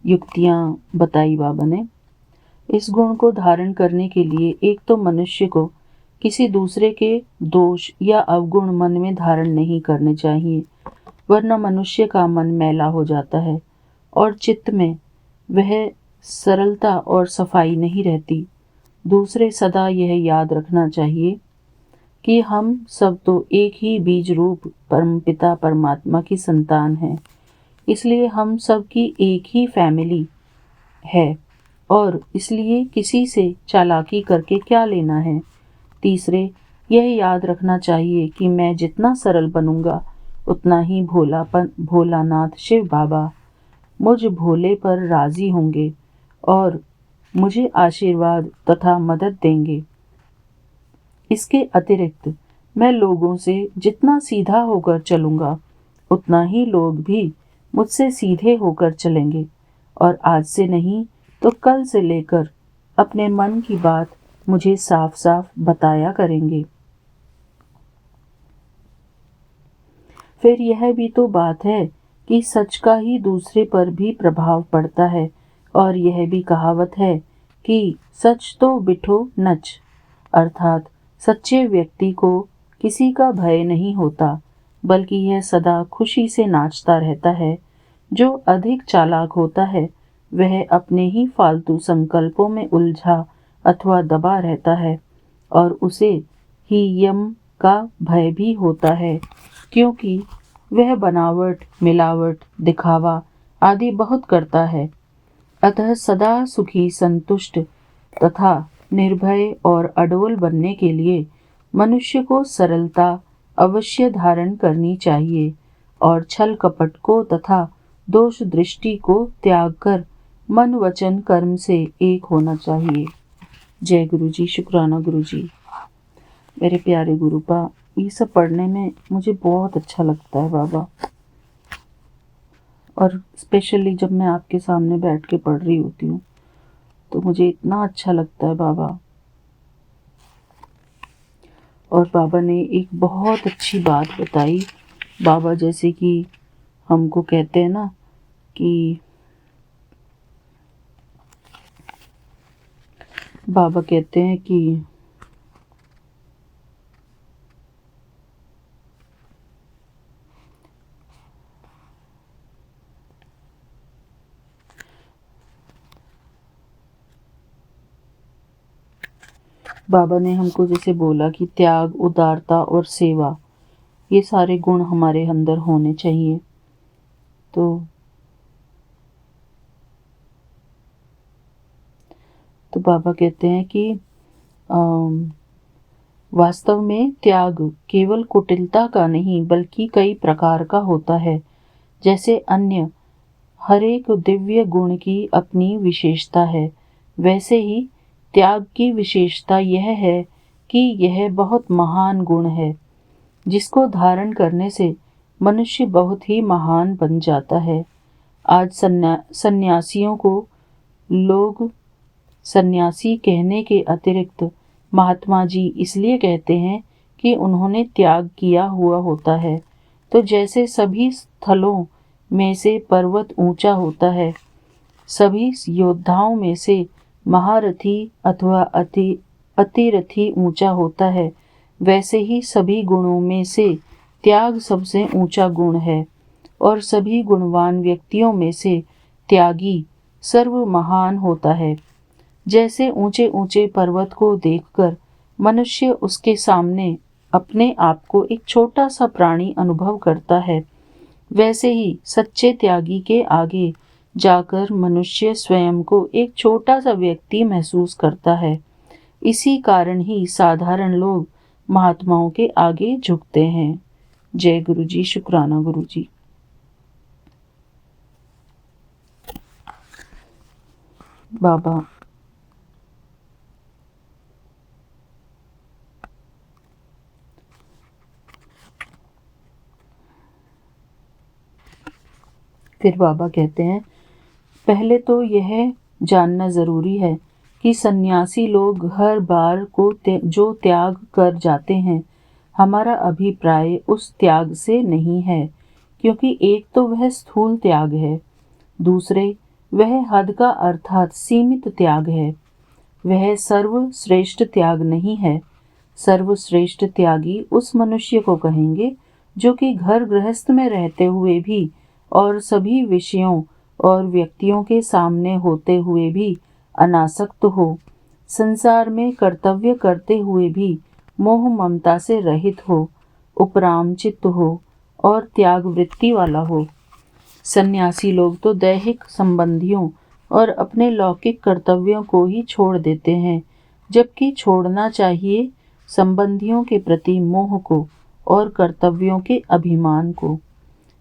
युक्तियाँ बताई बाबा ने। इस गुण को धारण करने के लिए एक तो मनुष्य को किसी दूसरे के दोष या अवगुण मन में धारण नहीं करने चाहिए, वरना मनुष्य का मन मैला हो जाता है और चित्त में वह सरलता और सफाई नहीं रहती। दूसरे सदा यह याद रखना चाहिए, कि हम सब तो एक ही बीज रूप परमपिता परमात्मा की संतान हैं। इसलिए हम सब की एक ही फैमिली है और इसलिए किसी से चालाकी करके क्या लेना है। तीसरे, यह याद रखना चाहिए कि मैं जितना सरल बनूंगा उतना ही भोलानाथ शिव बाबा मुझ भोले पर राजी होंगे और मुझे आशीर्वाद तथा मदद देंगे। इसके अतिरिक्त मैं लोगों से जितना सीधा होकर चलूंगा उतना ही लोग भी मुझसे सीधे होकर चलेंगे और आज से नहीं तो कल से लेकर अपने मन की बात मुझे साफ साफ बताया करेंगे। फिर यह भी तो बात है कि सच का ही दूसरे पर भी प्रभाव पड़ता है और यह भी कहावत है कि सच तो बिठो नच, अर्थात सच्चे व्यक्ति को किसी का भय नहीं होता बल्कि यह सदा खुशी से नाचता रहता है। जो अधिक चालाक होता है वह अपने ही फालतू संकल्पों में उलझा अथवा दबा रहता है और उसे ही यम का भय भी होता है, क्योंकि वह बनावट, मिलावट, दिखावा आदि बहुत करता है। अतः सदा सुखी, संतुष्ट तथा निर्भय और अडोल बनने के लिए मनुष्य को सरलता अवश्य धारण करनी चाहिए और छल कपट को तथा दोष दृष्टि को त्याग कर मन वचन कर्म से एक होना चाहिए। जय गुरु जी। शुक्राना गुरु जी। मेरे प्यारे गुरुपा, ये सब पढ़ने में मुझे बहुत अच्छा लगता है बाबा, और स्पेशली जब मैं आपके सामने बैठ के पढ़ रही होती हूँ तो मुझे इतना अच्छा लगता है बाबा। और बाबा ने एक बहुत अच्छी बात बताई। बाबा जैसे कि हमको कहते हैं ना कि बाबा कहते हैं कि बाबा ने हमको जैसे बोला कि त्याग, उदारता और सेवा, ये सारे गुण हमारे अंदर होने चाहिए। तो बाबा कहते हैं कि वास्तव में त्याग केवल कुटिलता का नहीं बल्कि कई प्रकार का होता है। जैसे अन्य हर एक दिव्य गुण की अपनी विशेषता है, वैसे ही त्याग की विशेषता यह है कि यह बहुत महान गुण है जिसको धारण करने से मनुष्य बहुत ही महान बन जाता है। आज सन्यासियों को लोग सन्यासी कहने के अतिरिक्त महात्मा जी इसलिए कहते हैं कि उन्होंने त्याग किया हुआ होता है। तो जैसे सभी स्थलों में से पर्वत ऊंचा होता है, सभी योद्धाओं में से महारथी अथवा अतिरथी ऊंचा होता है, वैसे ही सभी गुणों में से त्याग सबसे ऊंचा गुण है और सभी गुणवान व्यक्तियों में से त्यागी सर्व महान होता है। जैसे ऊंचे ऊंचे पर्वत को देखकर मनुष्य उसके सामने अपने आप को एक छोटा सा प्राणी अनुभव करता है, वैसे ही सच्चे त्यागी के आगे जाकर मनुष्य स्वयं को एक छोटा सा व्यक्ति महसूस करता है। इसी कारण ही साधारण लोग महात्माओं के आगे झुकते हैं। जय गुरु जी। शुक्राना गुरु जी। बाबा फिर बाबा कहते हैं, पहले तो यह जानना जरूरी है कि सन्यासी लोग हर बार को जो त्याग कर जाते हैं, हमारा अभिप्राय उस त्याग से नहीं है, क्योंकि एक तो वह स्थूल त्याग है, दूसरे वह हद का अर्थात सीमित त्याग है। वह सर्वश्रेष्ठ त्याग नहीं है। सर्वश्रेष्ठ त्यागी उस मनुष्य को कहेंगे जो कि घर गृहस्थ में रहते हुए भी और सभी विषयों और व्यक्तियों के सामने होते हुए भी अनासक्त हो, संसार में कर्तव्य करते हुए भी मोह ममता से रहित हो, उपराम चित्त हो और त्याग वृत्ति वाला हो। सन्यासी लोग तो दैहिक संबंधियों और अपने लौकिक कर्तव्यों को ही छोड़ देते हैं, जबकि छोड़ना चाहिए संबंधियों के प्रति मोह को और कर्तव्यों के अभिमान को।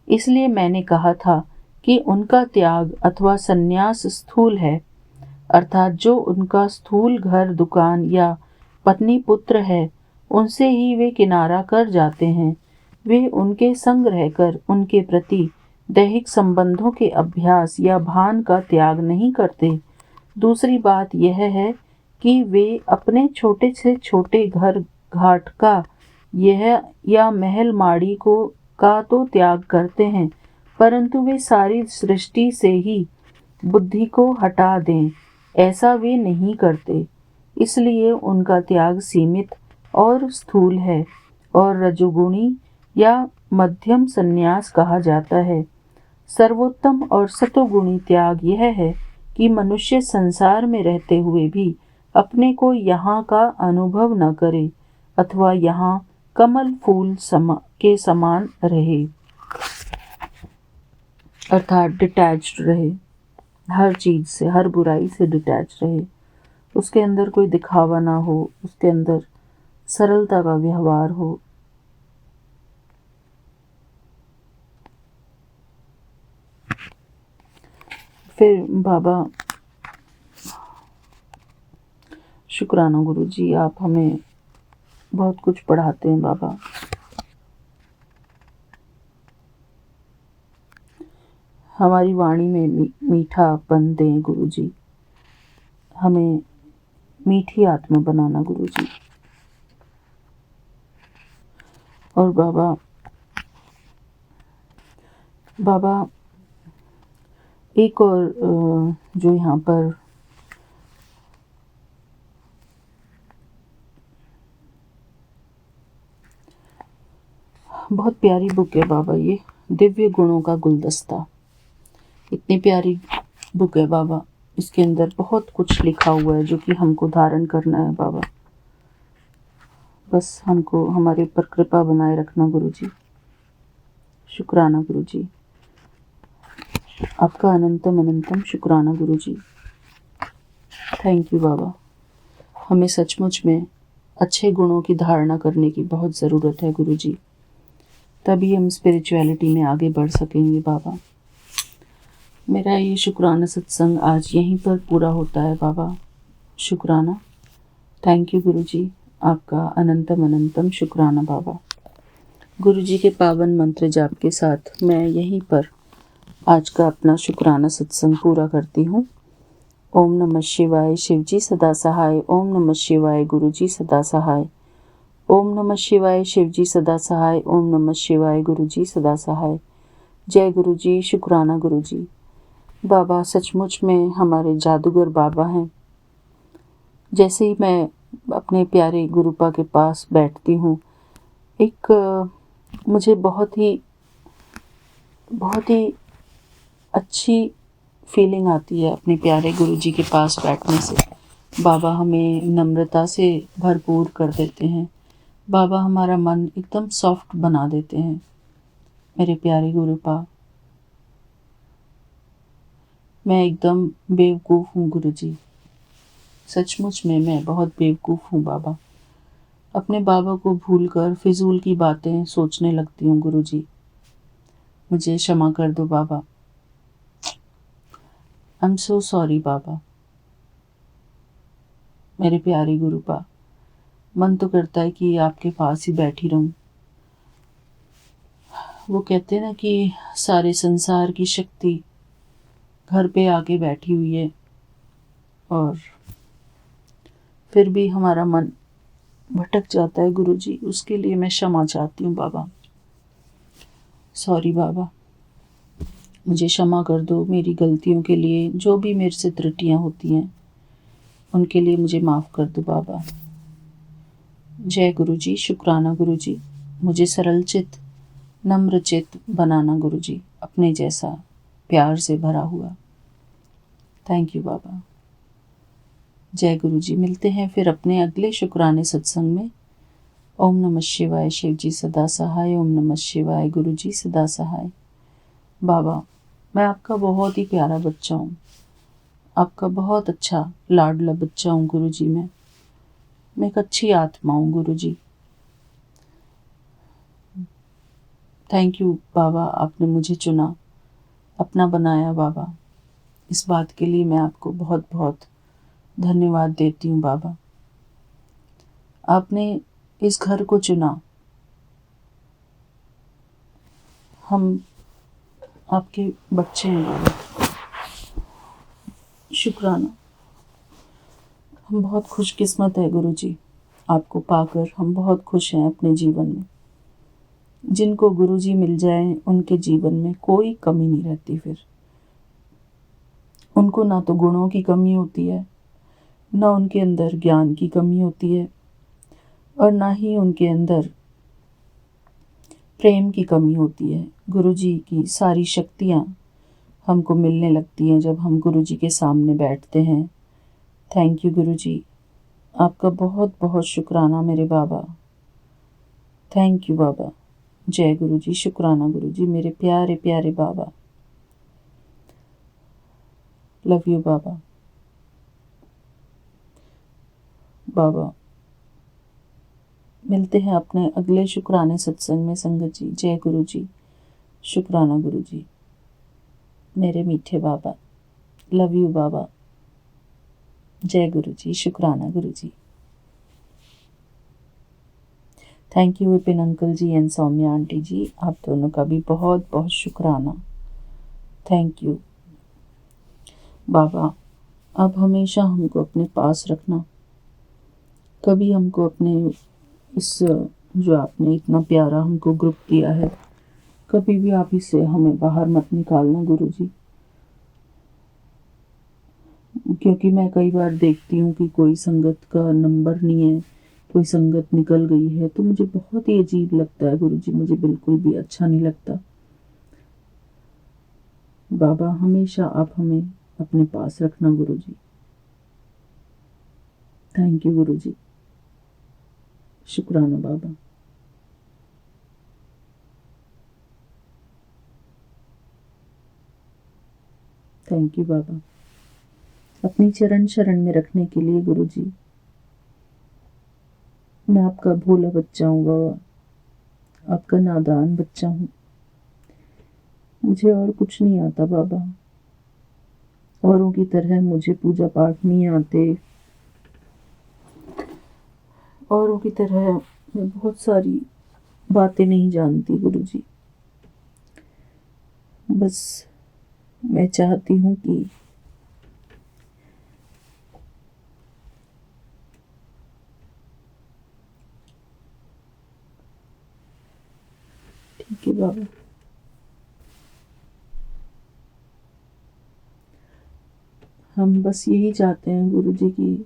इसलिए मैंने कहा था कि उनका त्याग अथवा संन्यास स्थूल है, अर्थात जो उनका स्थूल घर दुकान या पत्नी पुत्र है, उनसे ही वे किनारा कर जाते हैं। वे उनके संग रहकर उनके प्रति दैहिक संबंधों के अभ्यास या भान का त्याग नहीं करते। दूसरी बात यह है कि वे अपने छोटे से छोटे घर घाट का यह या महल माड़ी का तो त्याग करते हैं, परंतु वे सारी सृष्टि से ही बुद्धि को हटा दें, ऐसा वे नहीं करते। इसलिए उनका त्याग सीमित और स्थूल है और रजोगुणी या मध्यम संन्यास कहा जाता है। सर्वोत्तम और सतोगुणी त्याग यह है कि मनुष्य संसार में रहते हुए भी अपने को यहाँ का अनुभव न करे अथवा यहाँ कमल फूल के समान रहे, अर्थात डिटैच्ड रहे, हर चीज से, हर बुराई से डिटैच रहे। उसके अंदर कोई दिखावा ना हो, उसके अंदर सरलता का व्यवहार हो। फिर बाबा, शुक्राना गुरुजी, आप हमें बहुत कुछ पढ़ाते हैं बाबा। हमारी वाणी में मीठापन दें गुरुजी, हमें मीठी आत्मा बनाना गुरुजी। और बाबा एक और जो यहाँ पर बहुत प्यारी बुक है बाबा, ये दिव्य गुणों का गुलदस्ता, इतनी प्यारी बुक है बाबा। इसके अंदर बहुत कुछ लिखा हुआ है जो कि हमको धारण करना है बाबा। बस हमको हमारे ऊपर कृपा बनाए रखना गुरुजी। शुक्राना गुरुजी, आपका अनंतम अनंतम शुक्राना गुरुजी। थैंक यू बाबा। हमें सचमुच में अच्छे गुणों की धारणा करने की बहुत ज़रूरत है गुरुजी, तभी हम स्पिरिचुअलिटी में आगे बढ़ सकेंगे बाबा। मेरा ये शुक्राना सत्संग आज यहीं पर पूरा होता है बाबा। शुक्राना। थैंक यू गुरुजी, आपका अनंतम अनंतम शुक्राना बाबा। गुरुजी के पावन मंत्र जाप के साथ मैं यहीं पर आज का अपना शुक्राना सत्संग पूरा करती हूँ। ओम नमः शिवाय, शिवजी सदा सहाय। ओम नमः शिवाय, गुरुजी सदा सहाय। ओम नमः शिवाय, शिवजी सदा सहाय। ओम नमः शिवाय, गुरुजी सदा सहाय। जय गुरुजी, शुक्राना गुरुजी। बाबा सचमुच में हमारे जादूगर बाबा हैं। जैसे ही मैं अपने प्यारे गुरुपा के पास बैठती हूँ, एक मुझे बहुत ही अच्छी फीलिंग आती है अपने प्यारे गुरुजी के पास बैठने से। बाबा हमें नम्रता से भरपूर कर देते हैं। बाबा हमारा मन एकदम सॉफ्ट बना देते हैं। मेरे प्यारे गुरुपा, मैं एकदम बेवकूफ़ हूँ गुरुजी, सचमुच में मैं बहुत बेवकूफ़ हूँ बाबा। अपने बाबा को भूलकर फिजूल की बातें सोचने लगती हूँ गुरुजी, मुझे क्षमा कर दो बाबा। आई एम सो सॉरी बाबा। मेरे प्यारे गुरुपा, मन तो करता है कि आपके पास ही बैठी रहूं। वो कहते हैं ना कि सारे संसार की शक्ति घर पे आके बैठी हुई है और फिर भी हमारा मन भटक जाता है गुरुजी। उसके लिए मैं क्षमा चाहती हूँ बाबा। सॉरी बाबा, मुझे क्षमा कर दो मेरी गलतियों के लिए। जो भी मेरे से त्रुटियाँ होती हैं उनके लिए मुझे माफ़ कर दो बाबा। जय गुरुजी, शुक्राना गुरुजी। मुझे सरल चित्त, नम्र चित्त बनाना गुरुजी, अपने जैसा प्यार से भरा हुआ। थैंक यू बाबा। जय गुरुजी। मिलते हैं फिर अपने अगले शुक्राने सत्संग में। ओम नमः शिवाय। शिव जी सदा सहाय। ओम नमः शिवाय। गुरु जी सदा सहाय। बाबा, मैं आपका बहुत ही प्यारा बच्चा हूँ, आपका बहुत अच्छा लाडला बच्चा हूँ गुरु जी। मैं एक अच्छी आत्मा हूँ गुरु जी। थैंक यू बाबा, आपने मुझे चुना, अपना बनाया बाबा। इस बात के लिए मैं आपको बहुत बहुत धन्यवाद देती हूँ बाबा। आपने इस घर को चुना, हम आपके बच्चे हैं बाबा। शुक्राना। हम बहुत खुशकिस्मत है गुरु जी, आपको पाकर हम बहुत खुश हैं अपने जीवन में। जिनको गुरु जी मिल जाए उनके जीवन में कोई कमी नहीं रहती। फिर उनको ना तो गुणों की कमी होती है, ना उनके अंदर ज्ञान की कमी होती है, और ना ही उनके अंदर प्रेम की कमी होती है। गुरु जी की सारी शक्तियाँ हमको मिलने लगती हैं जब हम गुरु जी के सामने बैठते हैं। थैंक यू गुरु जी, आपका बहुत बहुत शुक्राना मेरे बाबा। थैंक यू बाबा। जय गुरु जी। शुक्राना गुरु जी, मेरे प्यारे प्यारे बाबा। लव यू बाबा। बाबा, मिलते हैं अपने अगले शुक्राने सत्संग में संगत जी। जय गुरु जी। शुक्राना गुरु जी, मेरे मीठे बाबा। लव यू बाबा। जय गुरु जी। शुक्राना गुरु जी। Thank you Vipin uncle ji and Saumya aunty ji, आप दोनों का भी बहुत बहुत शुक्राना। थैंक यू बाबा। आप हमेशा हमको अपने पास रखना, कभी हमको अपने इस जो आपने इतना प्यारा हमको ग्रुप दिया है, कभी भी आप इसे हमें बाहर मत निकालना गुरु जी। क्योंकि मैं कई बार देखती हूँ कि कोई संगत का नंबर नहीं है, कोई संगत निकल गई है, तो मुझे बहुत ही अजीब लगता है गुरु जी, मुझे बिल्कुल भी अच्छा नहीं लगता। बाबा, हमेशा आप हमें अपने पास रखना गुरु जी। थैंक यू गुरु जी। शुक्राना बाबा। थैंक यू बाबा, अपनी चरण शरण में रखने के लिए गुरु जी। मैं आपका भोला बच्चा हूँ बाबा, आपका नादान बच्चा हूँ। मुझे और कुछ नहीं आता बाबा, औरों की तरह मुझे पूजा पाठ नहीं आते, औरों की तरह मैं बहुत सारी बातें नहीं जानती गुरु जी। बस मैं चाहती हूँ कि ठीक है बाबा, हम बस यही चाहते हैं गुरु जी कि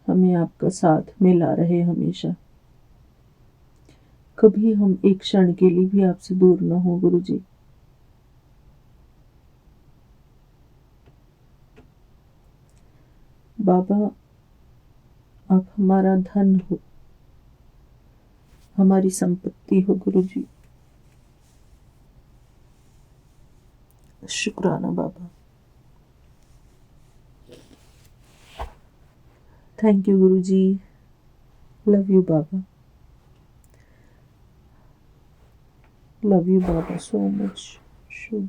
हमें आपका साथ मिला रहे हमेशा, कभी हम एक क्षण के लिए भी आपसे दूर ना हो गुरु जी। बाबा, आप हमारा धन हो, हमारी संपत्ति हो गुरु जी। शुक्राना बाबा। थैंक यू गुरु जी। लव यू बाबा। लव यू बाबा सो मच। शुभ